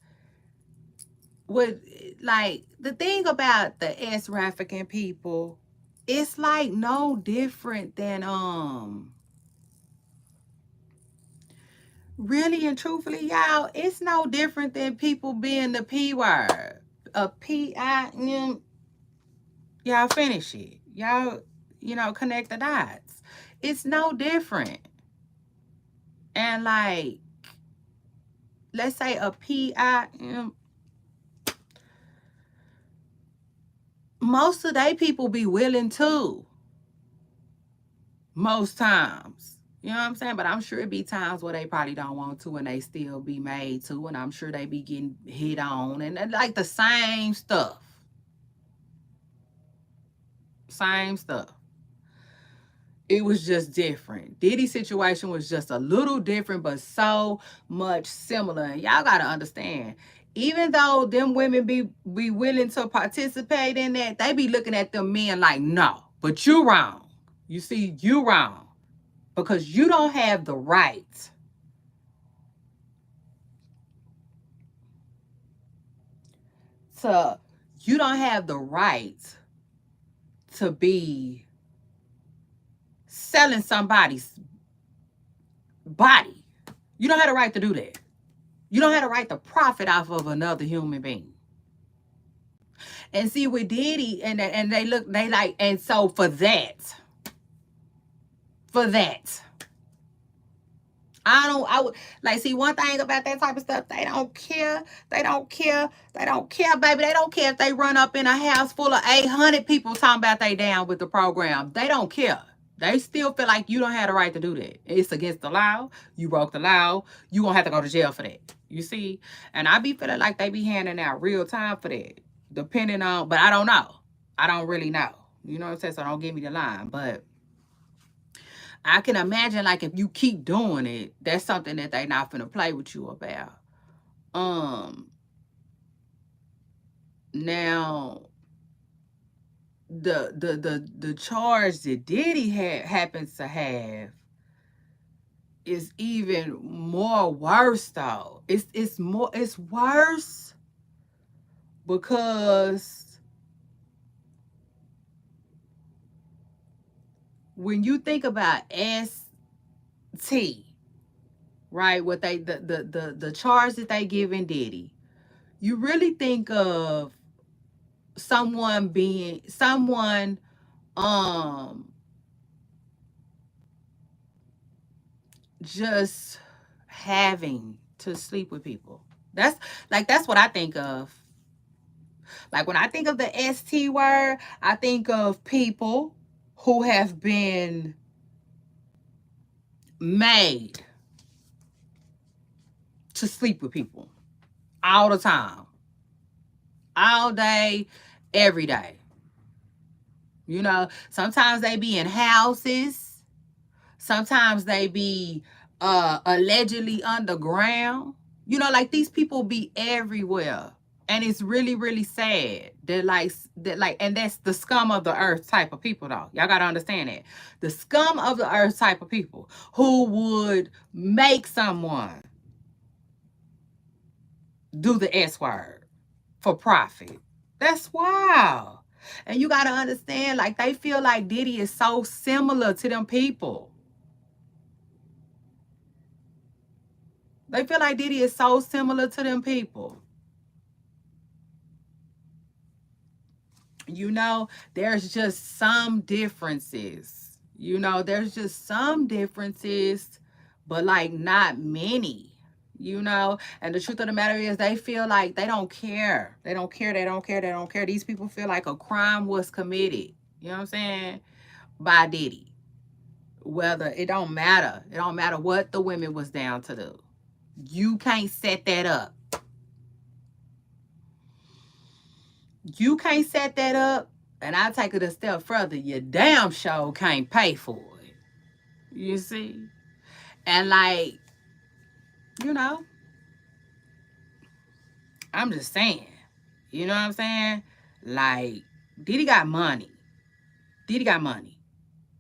what, like, the thing about the African people, it's like no different than really and truthfully, y'all, it's no different than people being the P word. A P-I-M. Y'all finish it. Y'all, you know, connect the dots. It's no different. And like, let's say a P-I-M. Most of they people be willing to. Most times. You know what I'm saying? But I'm sure it be times where they probably don't want to and they still be made to. And I'm sure they be getting hit on. And like the same stuff. Same stuff. It was just different. Diddy's situation was just a little different, but so much similar. And y'all got to understand, even though them women be willing to participate in that, they be looking at them men like, no, but you wrong. You see, you wrong. Because you don't have the right to, you don't have the right to be selling somebody's body. You don't have the right to do that. You don't have the right to profit off of another human being. And see with Diddy, and they look, they like, and so for that, I would like, see, one thing about that type of stuff, they don't care, baby. They don't care if they run up in a house full of 800 people talking about they down with the program. They don't care. They still feel like you don't have the right to do that. It's against the law. You broke the law. You gonna have to go to jail for that. You see? And I be feeling like they be handing out real time for that. Depending on, but I don't know. I don't really know. You know what I'm saying? So don't give me the line. But I can imagine, like, if you keep doing it, that's something that they not finna play with you about. Now, the charge that Diddy happens to have is even more worse though. It's worse because when you think about ST, right, what they the charge that they give in Diddy, you really think of someone just having to sleep with people. That's what I think of. Like when I think of the ST word, I think of people who have been made to sleep with people all the time, all day, every day. You know, sometimes they be in houses, sometimes they be allegedly underground. You know, like these people be everywhere. And it's really, really sad that and that's the scum of the earth type of people, though. Y'all gotta understand that. The scum of the earth type of people who would make someone do the S word for profit. That's wild. And you gotta understand, like, they feel like Diddy is so similar to them people. They feel like Diddy is so similar to them people. You know, there's just some differences. You know, there's just some differences, but like not many. You know, and the truth of the matter is, they feel like they don't care. They don't care. They don't care. They don't care. These people feel like a crime was committed. You know what I'm saying? By Diddy. Whether it don't matter. It don't matter what the women was down to do. You can't set that up. You can't set that up. And I take it a step further. You damn sure can't pay for it. You see? And like, you know, I'm just saying. You know what I'm saying? Like, Diddy got money. Diddy got money.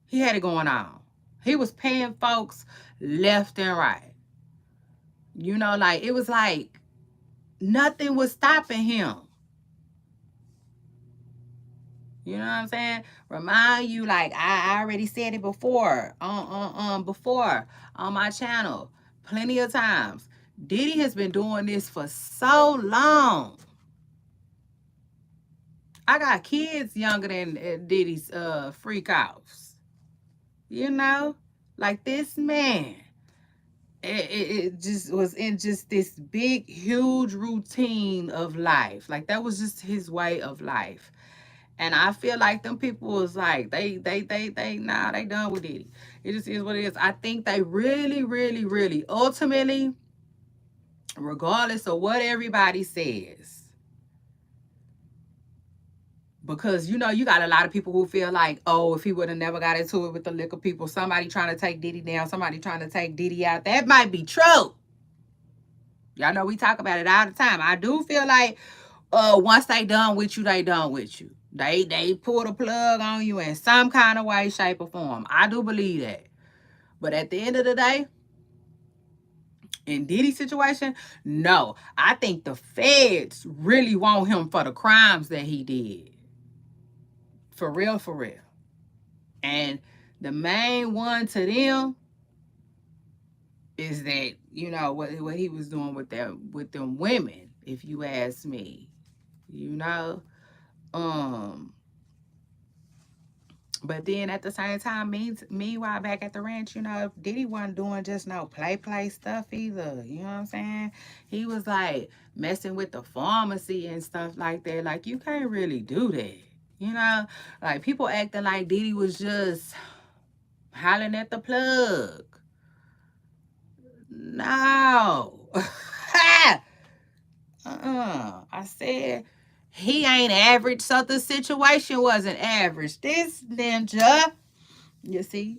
He had it going on. He was paying folks left and right. You know, like, it was like nothing was stopping him. You know what I'm saying? Remind you, like I already said it before on my channel plenty of times. Diddy has been doing this for so long. I got kids younger than Diddy's freak offs. You know? Like, this man. It just was in just this big, huge routine of life. Like, that was just his way of life. And I feel like them people was like, nah, they done with Diddy. It just is what it is. I think they really, really, really, ultimately, regardless of what everybody says, because, you know, you got a lot of people who feel like, oh, if he would have never got into it with the liquor people, somebody trying to take Diddy down, somebody trying to take Diddy out. That might be true. Y'all know we talk about it all the time. I do feel like once they done with you, they done with you. They pull the plug on you in some kind of way, shape, or form. I do believe that. But at the end of the day, in Diddy's situation, no. I think the feds really want him for the crimes that he did. For real, for real. And the main one to them is that, you know, what he was doing with them women, if you ask me. You know? But then at the same time, meanwhile, back at the ranch, you know, Diddy wasn't doing just no play stuff either. You know what I'm saying? He was like messing with the pharmacy and stuff like that. Like, you can't really do that. You know? Like, people acting like Diddy was just hollering at the plug. No. I said he ain't average, so the situation wasn't average. This ninja, you see,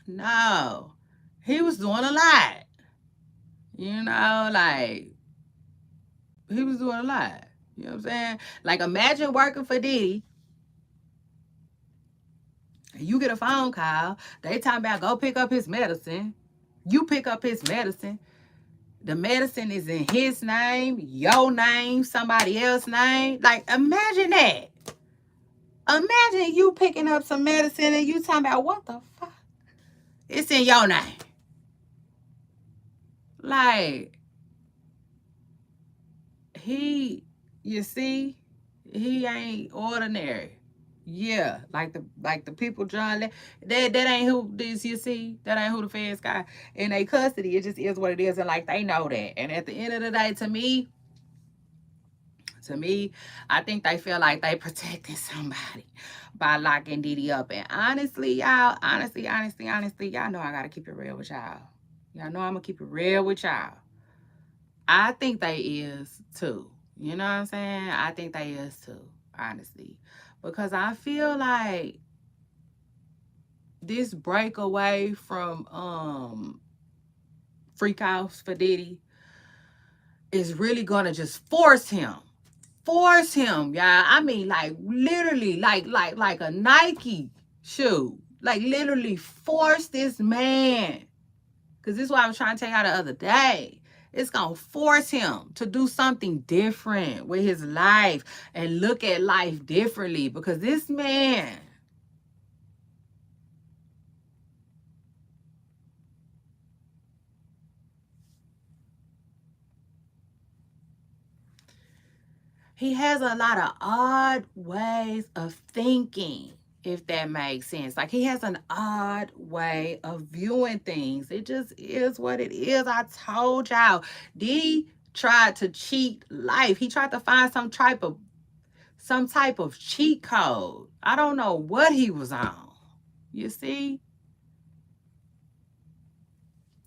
no, he was doing a lot. You know, like, he was doing a lot. You know what I'm saying? Like, imagine working for Diddy. You get a phone call. They talking about go pick up his medicine. You pick up his medicine. The medicine is in his name, your name, somebody else's name. Like, imagine that. Imagine you picking up some medicine and you talking about, what the fuck? It's in your name. Like, you see, he ain't ordinary. Yeah, like the people John, that ain't who this, you see, that ain't who the feds got in their custody. It just is what it is, and like, they know that. And at the end of the day, to me, I think they feel like they protecting somebody by locking Diddy up. And honestly, y'all, honestly, y'all know I gotta keep it real with y'all. Y'all know I'm gonna keep it real with y'all. I think they is too. You know what I'm saying? I think they is too, honestly. Because I feel like this breakaway from freak offs for Diddy, is really gonna just force him, y'all. I mean, like literally, like a Nike shoe, like literally force this man. Cause this is what I was trying to tell y'all the other day. It's gonna force him to do something different with his life and look at life differently. Because this man, he has a lot of odd ways of thinking, if that makes sense. Like he has an odd way of viewing things. It just is what it is. I told y'all, Diddy tried to cheat life. He tried to find some type of cheat code. I don't know what he was on. You see?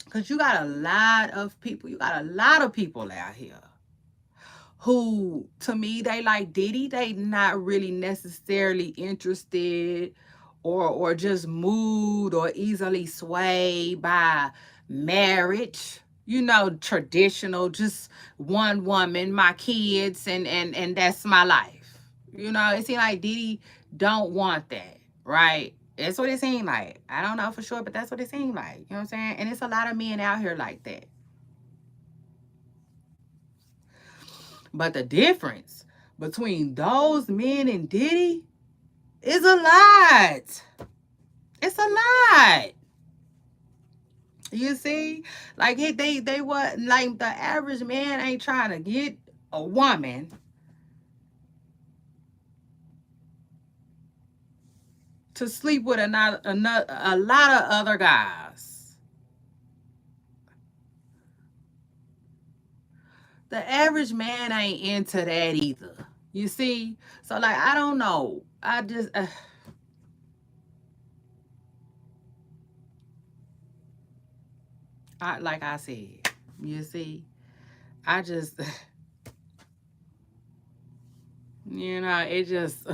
Because you got a lot of people. You got a lot of people out here who, to me, they like Diddy. They not really necessarily interested or just moved or easily swayed by marriage. You know, traditional, just one woman, my kids, and that's my life. You know, it seems like Diddy don't want that, right? That's what it seemed like. I don't know for sure, but that's what it seemed like. You know what I'm saying? And it's a lot of men out here like that. But the difference between those men and Diddy is a lot. It's a lot. You see? Like they what, like the average man ain't trying to get a woman to sleep with another a lot of other guys. The average man ain't into that either. You see? So like I don't know. I just like I said, you see? I just it just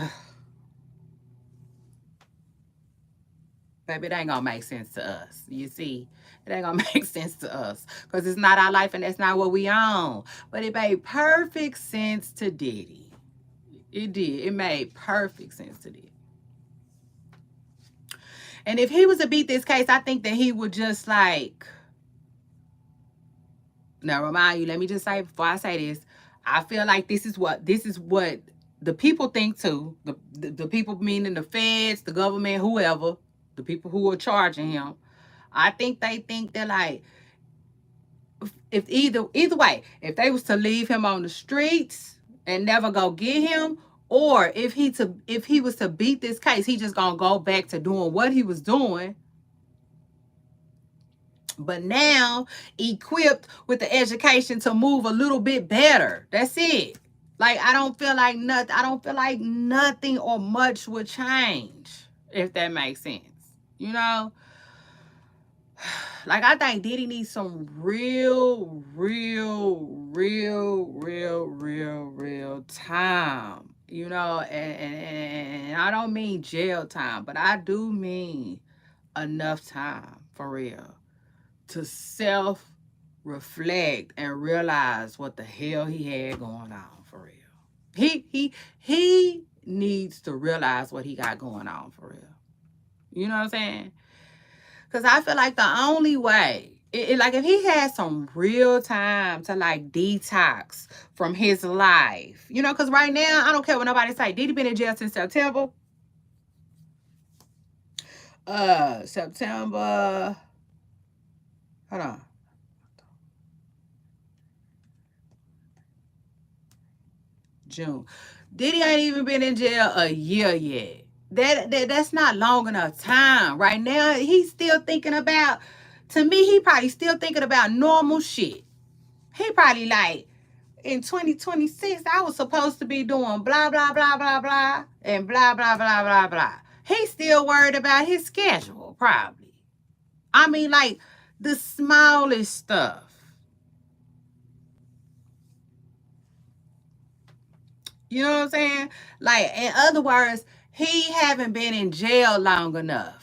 baby, it ain't gonna make sense to us. You see, it ain't gonna make sense to us because it's not our life and that's not what we own. But it made perfect sense to Diddy. It did. It made perfect sense to Diddy. And if he was to beat this case, I think that he would just like. Now, remind you. Let me just say before I say this, I feel like this is what the people think too. The people, meaning the feds, the government, whoever, the people who are charging him. I think they think they're like, if either way, if they was to leave him on the streets and never go get him, or if he was to beat this case, he just gonna go back to doing what he was doing, but now equipped with the education to move a little bit better. That's it. Like I don't feel like nothing or much would change, if that makes sense. You know, like I think Diddy needs some real time. You know, and I don't mean jail time, but I do mean enough time for real to self reflect and realize what the hell he had going on for real. He needs to realize what he got going on for real. You know what I'm saying? Because I feel like the only way, like if he had some real time to like detox from his life, because right now, I don't care what nobody say. Did he been in jail since September? September. Hold on. June. Diddy ain't even been in jail a year yet. That's not long enough time. Right now, he's still thinking about. To me, he probably still thinking about normal shit. He probably like, in 2026, I was supposed to be doing blah blah blah blah blah and blah blah blah blah blah. He's still worried about his schedule, probably. I mean, like the smallest stuff. You know what I'm saying? Like, in other words, he haven't been in jail long enough.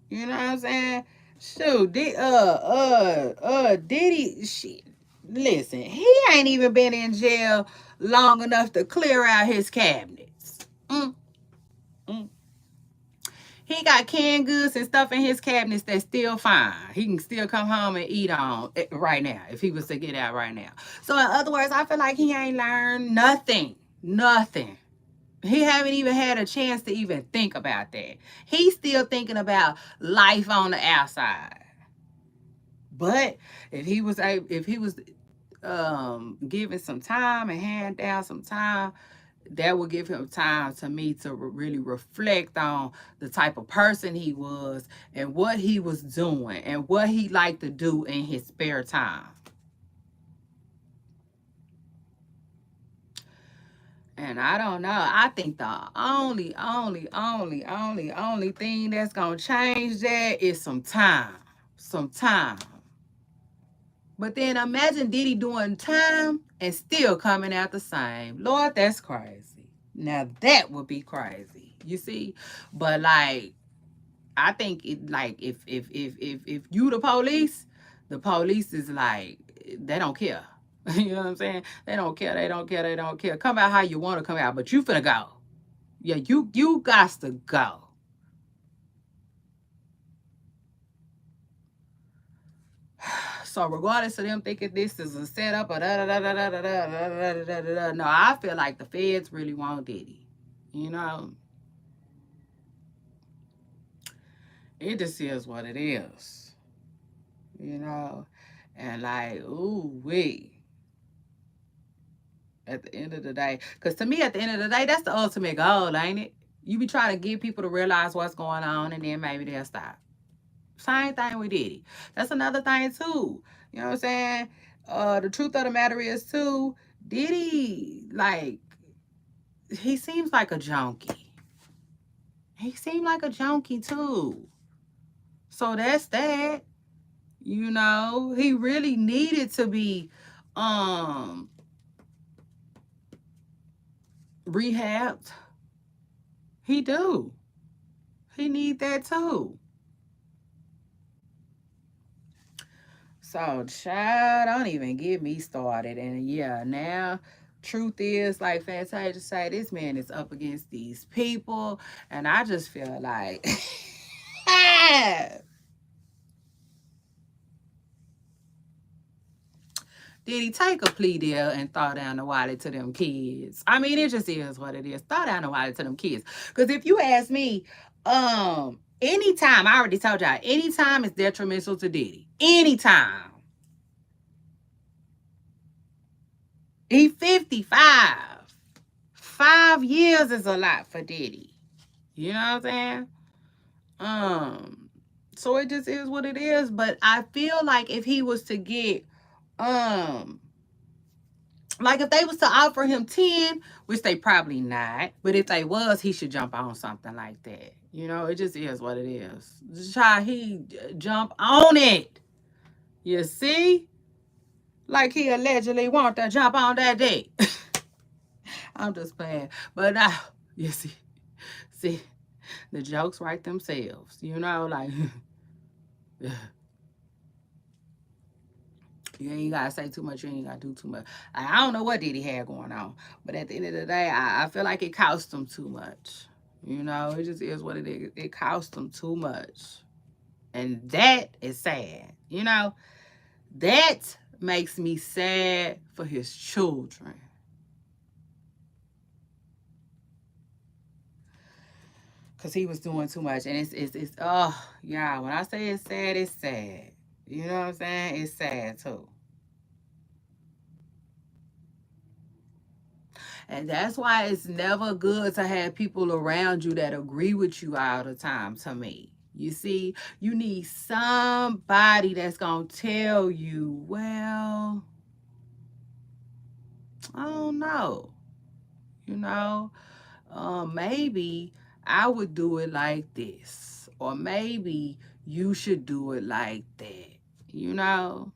You know what I'm saying? Shoot, Diddy, shit. Listen, he ain't even been in jail long enough to clear out his cabinets. Mm, mm. He got canned goods and stuff in his cabinets that's still fine. He can still come home and eat on it right now if he was to get out right now. So in other words, I feel like he ain't learned nothing. Nothing. He haven't even had a chance to even think about that. He's still thinking about life on the outside. But if he was given some time and hand down some time, that will give him time to me to really reflect on the type of person he was and what he was doing and what he liked to do in his spare time. And I don't know. I think the only thing that's gonna change that is some time. Some time. But then imagine Diddy doing time and still coming out the same. Lord, that's crazy. Now that would be crazy. You see? But like, I think it like if you the police is like they don't care. You know what I'm saying? They don't care. They don't care. They don't care. Come out how you want to come out, but you finna go. Yeah, you got to go. So regardless of them thinking this is a setup or no, I feel like the feds really want Diddy. You know, it just is what it is. You know, and like, ooh wee. At the end of the day, because to me, at the end of the day, that's the ultimate goal, ain't it? You be trying to get people to realize what's going on, and then maybe they'll stop. Same thing with Diddy. That's another thing too. You know what I'm saying? The truth of the matter is too, Diddy, like, he seems like a junkie. He seemed like a junkie too. So that's that. You know, he really needed to be rehabbed. He do. He need that too. So, child, don't even get me started. And yeah, now, truth is, like Fantasia say, this man is up against these people, and I just feel like, did he take a plea deal and throw down the wallet to them kids? I mean, it just is what it is. Throw down the wallet to them kids. Because if you ask me, anytime, I already told y'all, anytime is detrimental to Diddy. Anytime. He 55. 5 years is a lot for Diddy. You know what I'm saying? So it just is what it is. But I feel like if he was to get like if they was to offer him 10, which they probably not, but if they was, he should jump on something like that. You know, it just is what it is. Just try he jump on it. You see? Like he allegedly want to jump on that date. I'm just playing. But you see, the jokes write themselves. You know, like you ain't gotta say too much. You ain't gotta do too much. I don't know what Diddy had going on, but at the end of the day, I feel like it cost him too much. You know, it just is what it is. It cost him too much, and that is sad. You know, that makes me sad for his children. Cause he was doing too much, and it's oh yeah. When I say it's sad, it's sad. You know what I'm saying? It's sad too. And that's why it's never good to have people around you that agree with you all the time, to me. You see, you need somebody that's going to tell you, well, I don't know. You know, maybe I would do it like this. Or maybe you should do it like that. You know?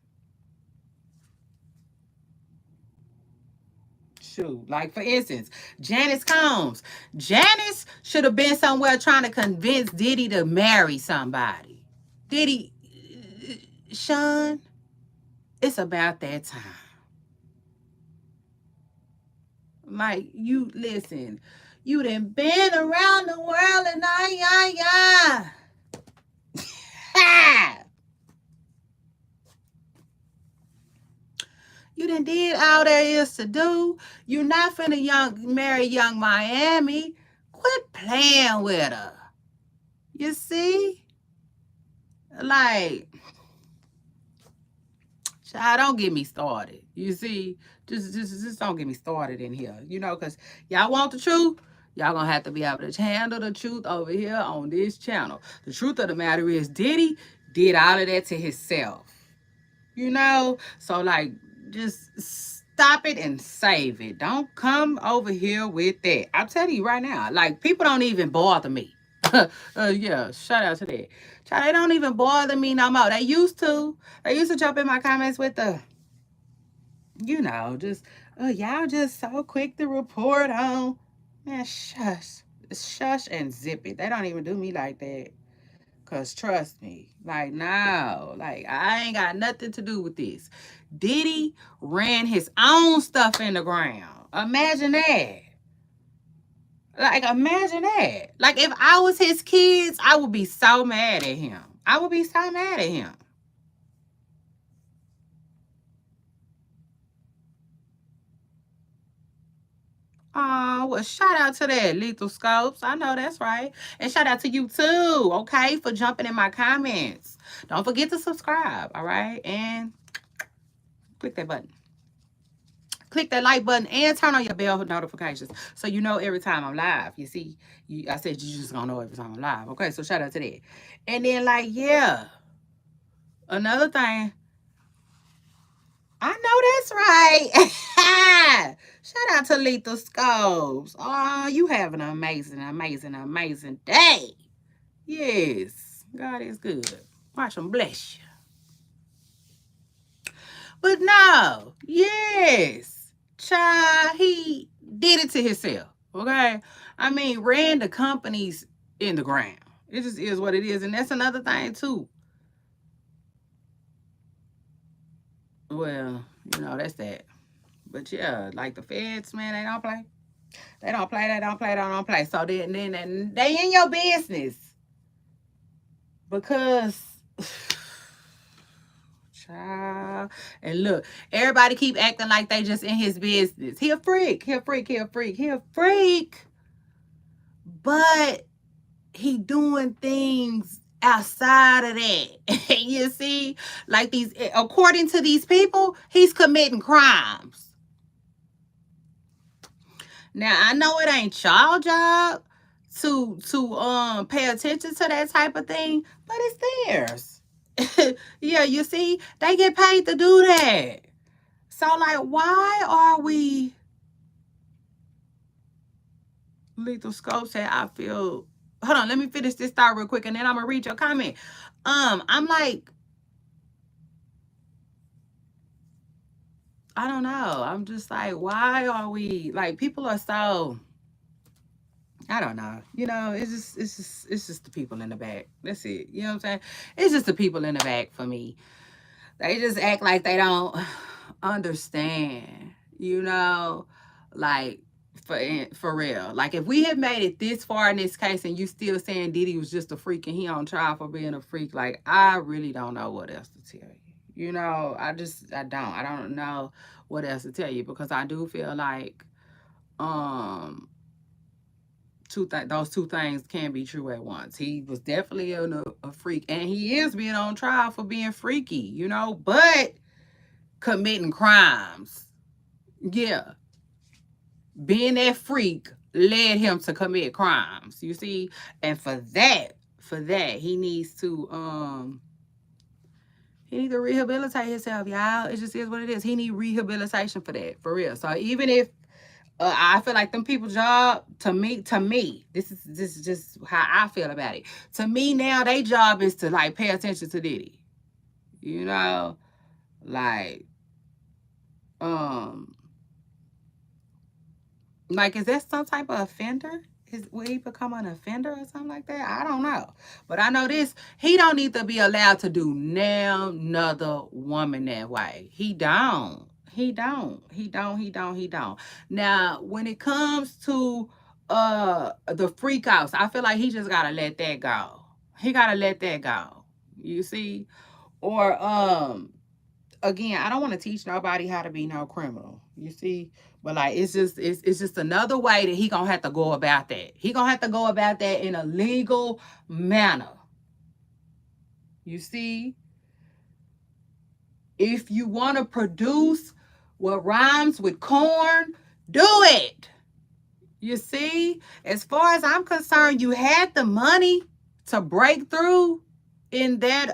Shoot, like for instance, Janice Combs. Janice should have been somewhere trying to convince Diddy to marry somebody. Diddy, Sean, it's about that time. Like, you listen, you done been around the world and ha! You done did all there is to do. You not finna marry young Miami. Quit playing with her. You see? Like, child, don't get me started. You see? Just don't get me started in here. You know, because y'all want the truth. Y'all gonna have to be able to handle the truth over here on this channel. The truth of the matter is Diddy did all of that to himself. You know? So, like, just stop it and save it. Don't come over here with that. I'm telling you right now, like, people don't even bother me. Yeah, shout out to that. Child, they don't even bother me no more. They used to. They used to jump in my comments with the, you know, just, oh, y'all just so quick to report on. Man, shush. Shush and zip it. They don't even do me like that. Cause trust me, like, no, like, I ain't got nothing to do with this. Diddy ran his own stuff in the ground. Imagine that. Like, imagine that. Like, if I was his kids, I would be so mad at him. I would be so mad at him. Oh, well, shout out to that, Lethal Scopes. I know that's right. And shout out to you too, okay, for jumping in my comments. Don't forget to subscribe, all right? And click that button. Click that like button and turn on your bell notifications so you know every time I'm live. You see, I said you just gonna know every time I'm live. Okay, so shout out to that. And then, like, yeah, another thing. I know that's right. Shout out to Lethal Scopes. Oh, you have an amazing, amazing, amazing day. Yes, God is good. Watch him bless you. But no, yes, child, he did it to himself. Okay, I mean, ran the companies in the ground. It just is what it is, and that's another thing too. Well, you know, that's that. But yeah, like the feds, man, they don't play. They don't play. They don't play. They don't play. So then they in your business because. Child. And look, everybody keep acting like they just in his business. He a freak. He a freak. He a freak. He a freak. But he doing things outside of that. You see? Like, these, according to these people, he's committing crimes. Now, I know it ain't y'all job to pay attention to that type of thing, but it's theirs. Yeah, you see, they get paid to do that. So, like, why are we? Lethal Scope said, I feel. Hold on, let me finish this thought real quick, and then I'm gonna read your comment. I'm like, I don't know. I'm just like, why are we, like, people are so, I don't know. You know, it's just the people in the back. That's it. You know what I'm saying? It's just the people in the back for me. They just act like they don't understand. You know, like, for real. Like, if we had made it this far in this case and you still saying Diddy was just a freak and he on trial for being a freak, like, I really don't know what else to tell you. You know, I don't know what else to tell you, because I do feel like those two things can be true at once. He was definitely a freak, and he is being on trial for being freaky, you know, but committing crimes. Yeah. Being that freak led him to commit crimes, you see? And for that, he needs to rehabilitate himself, y'all. It just is what it is. He need rehabilitation for that, for real. So even if I feel like them people's job, to me, this is just how I feel about it. To me now, their job is to, like, pay attention to Diddy. You know, like, like, is that some type of offender? will he become an offender or something like that? I don't know. But I know this, he don't need to be allowed to do now another woman that way. He don't. He don't. He don't. He don't. He don't. Now, when it comes to the freak outs, I feel like he just gotta let that go. He gotta let that go. You see? Or again, I don't want to teach nobody how to be no criminal. You see? But like it's just another way that he gonna have to go about that. He gonna have to go about that in a legal manner. You see? If you want to produce what rhymes with corn, do it. You see? As far as I'm concerned, you had the money to break through in that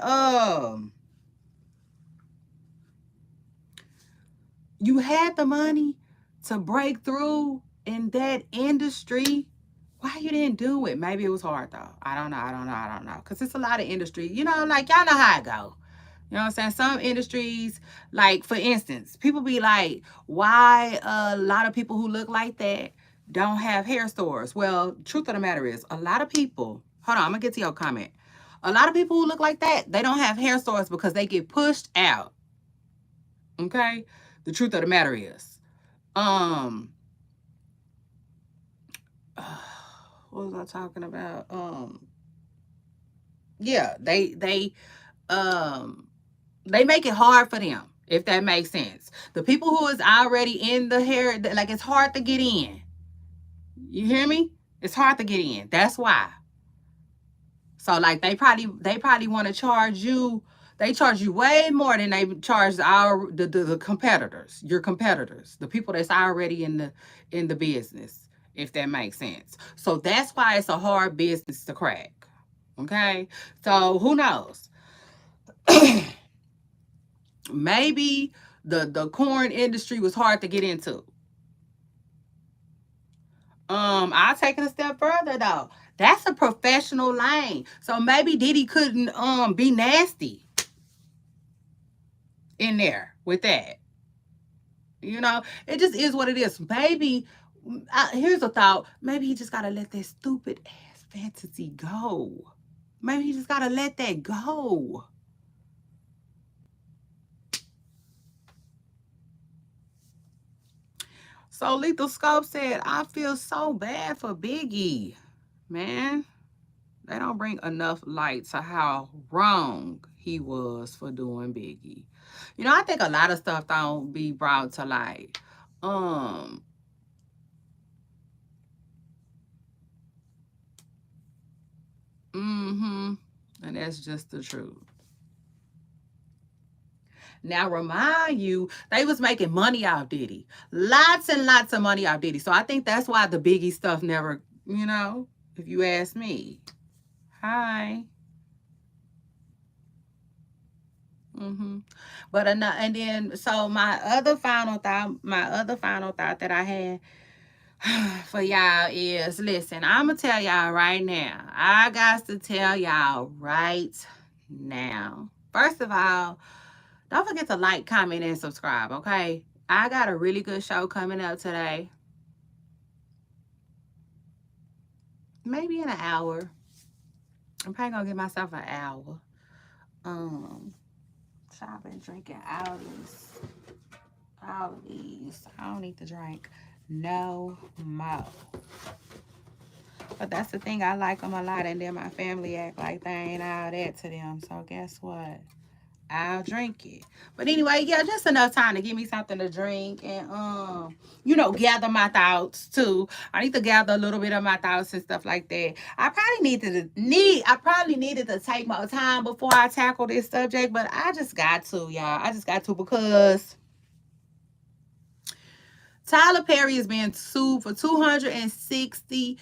you had the money to break through in that industry. Why you didn't do it? Maybe it was hard though. I don't know. I don't know. I don't know. Because it's a lot of industry. You know, like y'all know how it go. You know what I'm saying? Some industries, like for instance, people be like, why a lot of people who look like that don't have hair stores? Well, truth of the matter is, a lot of people, hold on, I'm going to get to your comment. A lot of people who look like that, they don't have hair stores because they get pushed out. Okay? The truth of the matter is, um, what was I talking about? Yeah, um, they make it hard for them, if that makes sense. The people who is already in the hair, like it's hard to get in. You hear me? It's hard to get in. That's why. So like they probably want to charge you. They charge you way more than they charge the competitors, your competitors, the people that's already in the business, if that makes sense. So that's why it's a hard business to crack. Okay, so who knows? Maybe the corn industry was hard to get into. I'll take it a step further though. That's a professional lane. So maybe Diddy couldn't be nasty in there with that. You know, it just is what it is. Maybe here's a thought. Maybe he just gotta let that stupid ass fantasy go. Maybe he just gotta let that go. So Lethal Scope said, I feel so bad for Biggie, man. They don't bring enough light to how wrong he was for doing Biggie. You know, I think a lot of stuff don't be brought to light. Um, mm-hmm. And that's just the truth. Now remind you, they was making money off Diddy. Lots and lots of money off Diddy. So I think that's why the Biggie stuff never, if you ask me. Hi. Mm-hmm. But enough, and then so my other final thought that I had for y'all is, listen, I'm gonna tell y'all right now. I got to tell y'all right now. First of all, don't forget to like, comment, and subscribe, okay? I got a really good show coming up today. Maybe in an hour. I'm probably gonna give myself an hour. Um, so I've been drinking all of these. I don't need to drink no more. But that's the thing, I like them a lot, and then my family act like they ain't all that to them. So guess what? I'll drink it. But anyway, yeah, just enough time to give me something to drink and gather my thoughts too. I need to gather a little bit of my thoughts and stuff like that. I probably needed to take more time before I tackle this subject, but I just got to, y'all. I just got to because Tyler Perry is being sued for $260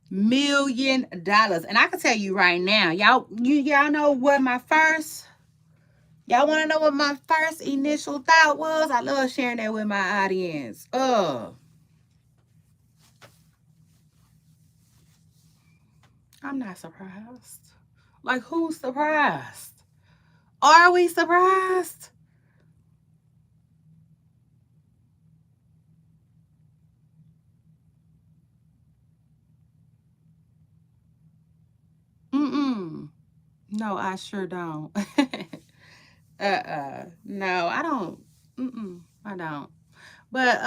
million. And I can tell you right now, y'all know what y'all want to know what my first initial thought was? I love sharing that with my audience. I'm not surprised. Like, who's surprised? Are we surprised? No, I sure don't. No, I don't. I don't. But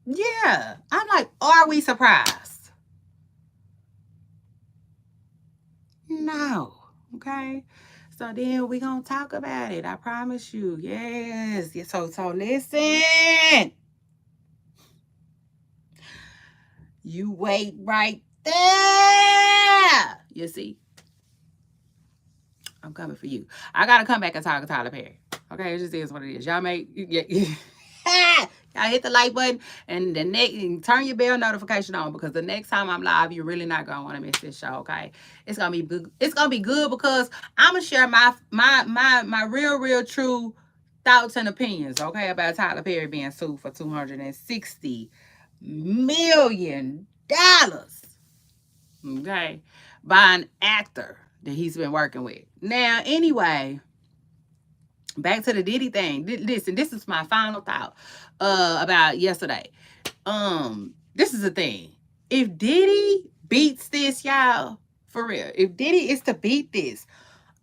yeah, I'm like, are we surprised? No. Okay. So then we gonna talk about it. I promise you. Yes. Yes. So listen. You wait right there. You see, I'm coming for you. I gotta come back and talk to Tyler Perry. Okay, it just is what it is. Y'all make y'all hit the like button and the next turn your bell notification on because the next time I'm live, you're really not gonna want to miss this show. Okay, it's gonna be good. It's gonna be good because I'm gonna share my real true thoughts and opinions. Okay, about Tyler Perry being sued for $260 million. Okay, by an actor that he's been working with. Now, anyway, back to the Diddy thing. Listen, this is my final thought about yesterday. This is the thing. If Diddy beats this, y'all, for real, if Diddy is to beat this,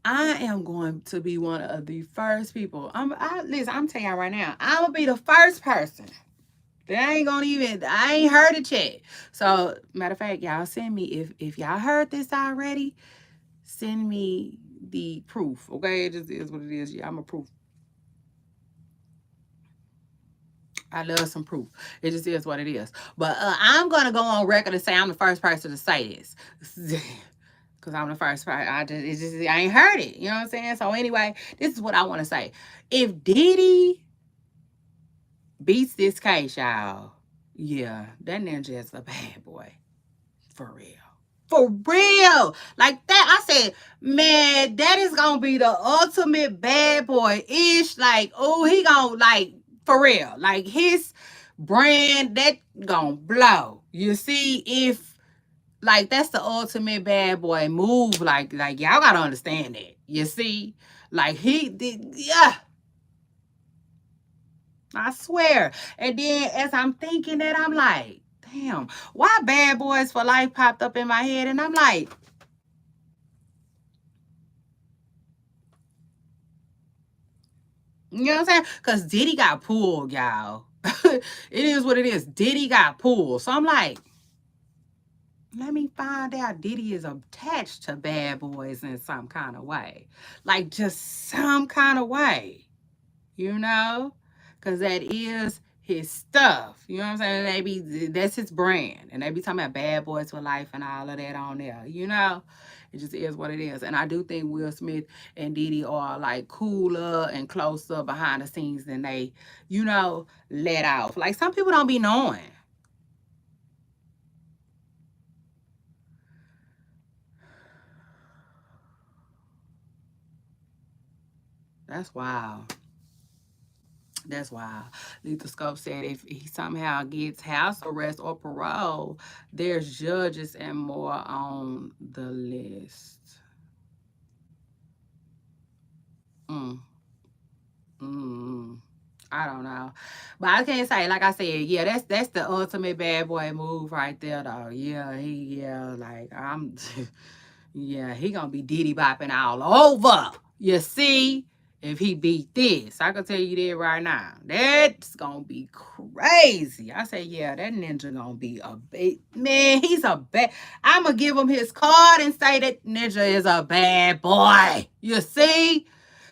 I am going to be one of the first people. Listen, I'm telling y'all right now, I'm gonna be the first person. They ain't gonna even. I ain't heard it yet. So, matter of fact, y'all send me if y'all heard this already. Send me the proof. Okay, it just is what it is. Yeah, I'm a proof. I love some proof. It just is what it is. But I'm gonna go on record and say I'm the first person to say this. Cause I'm the first person. I ain't heard it. You know what I'm saying? So anyway, this is what I want to say. If Diddy beats this case, y'all, yeah, that ninja is a bad boy. For real. For real. Like that, I said, man, that is gonna be the ultimate bad boy ish. Like, oh, he gonna like for real. Like his brand that gonna blow. You see, if like that's the ultimate bad boy move. Like y'all gotta understand that. You see, like he did, yeah. I swear. And then as I'm thinking that, I'm like, damn, why Bad Boys for Life popped up in my head? And I'm like, you know what I'm saying? Because Diddy got pulled, y'all. It is what it is. Diddy got pulled. So I'm like, let me find out Diddy is attached to Bad Boys in some kind of way. Like just some kind of way. You know? Because that is his stuff. You know what I'm saying? That's his brand. And they be talking about Bad Boys for Life and all of that on there. You know? It just is what it is. And I do think Will Smith and Diddy are like cooler and closer behind the scenes than they, let off. Like some people don't be knowing. That's wild. That's wild. Lethal Scope said if he somehow gets house arrest or parole, there's judges and more on the list. Mm. Mm. I don't know. But I can't say, like I said, yeah, that's the ultimate bad boy move right there though. Yeah, like I'm yeah, he gonna be Diddy bopping all over. You see? If he beat this, I can tell you that right now. That's gonna be crazy. I say, yeah, that ninja gonna be a bad man. He's a bad. I'm gonna give him his card and say that ninja is a bad boy. You see?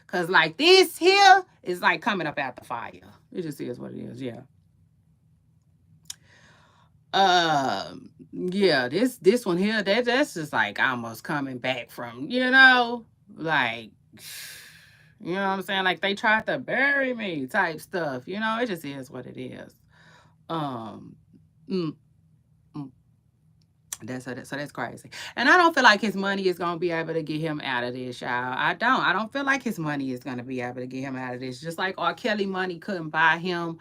Cause like this here is like coming up out the fire. It just is what it is. Yeah. Yeah, this one here, that's just like almost coming back from, like you know what I'm saying? Like they tried to bury me type stuff. It just is what it is. Um mm, mm. So that's crazy. And I don't feel like his money is gonna be able to get him out of this, y'all. I don't. I don't feel like his money is gonna be able to get him out of this. Just like R. Kelly money couldn't buy him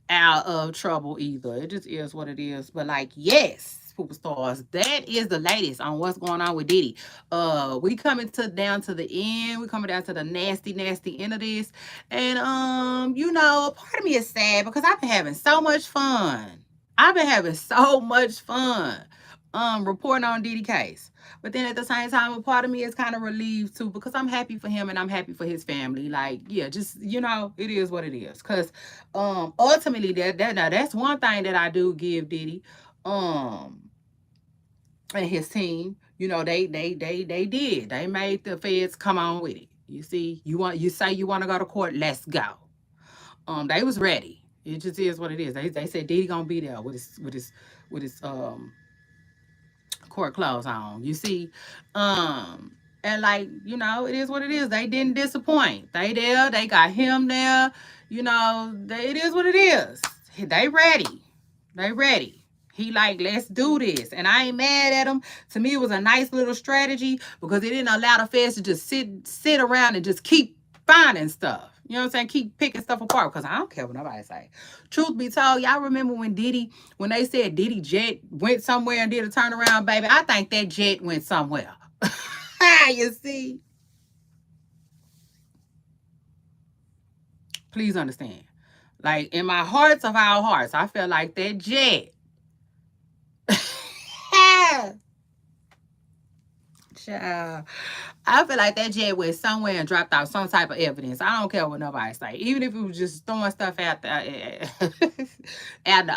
out of trouble either. It just is what it is. But like, yes, superstars, that is the latest on what's going on with Diddy. We coming down to the end. We coming down to the nasty end of this. And part of me is sad because I've been having so much fun. I've been having so much fun. reporting on Diddy case. But then at the same time, a part of me is kind of relieved too, because I'm happy for him and I'm happy for his family. Like, yeah, just, it is what it is. Cause ultimately now that's one thing that I do give Diddy um and his team. They did. They made the feds come on with it. You see, you say you want to go to court, let's go. They was ready. It just is what it is. They said Diddy gonna be there with his court clothes on. You see, and like it is what it is. They didn't disappoint. They there. They got him there. It is what it is. They ready. They ready. He like, let's do this. And I ain't mad at him. To me, it was a nice little strategy because it didn't allow the feds to just sit around and just keep finding stuff. You know what I'm saying? Keep picking stuff apart because I don't care what nobody say. Truth be told, y'all remember when they said Diddy jet went somewhere and did a turnaround, baby? I think that jet went somewhere. You see? Please understand. Like, in my hearts of our hearts, I feel like that jet. Child. I feel like that jet went somewhere and dropped off some type of evidence. I don't care what nobody say. Even if it was just throwing stuff out the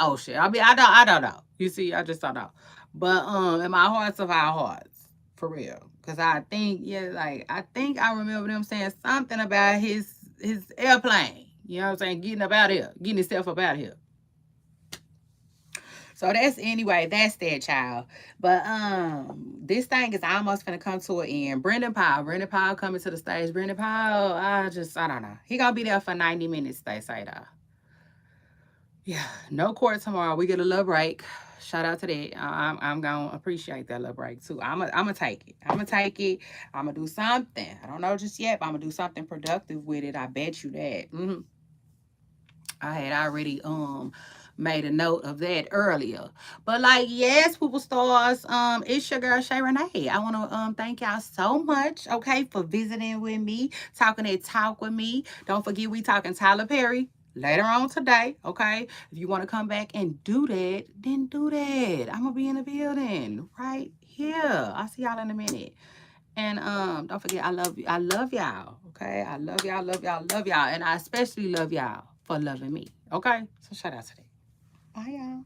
ocean. I mean, I don't know. You see, I just don't know. But in my hearts of our hearts, for real. Cause I think, I think I remember them saying something about his airplane. You know what I'm saying? Getting up out here, getting himself up out here. So that's that, child. But this thing is almost gonna come to an end. Brendan Powell coming to the stage. Brendan Powell, I don't know. He gonna be there for 90 minutes, they say though. Yeah, no court tomorrow. We get a little break. Shout out to that. I'm gonna appreciate that little break too. I'm gonna take it. I'm gonna do something. I don't know just yet, but I'm gonna do something productive with it. I bet you that. I had already made a note of that earlier. But like, yes, Poople Stars, it's your girl Shay Renee. I want to thank y'all so much, okay, for visiting with me, talking that talk with me. Don't forget we talking Tyler Perry later on today, okay? If you want to come back and do that, then do that. I'm gonna be in the building right here. I'll see y'all in a minute. And don't forget, I love you. I love y'all. Okay. I love y'all, love y'all, love y'all. And I especially love y'all for loving me. Okay. So shout out to that. Bye, y'all.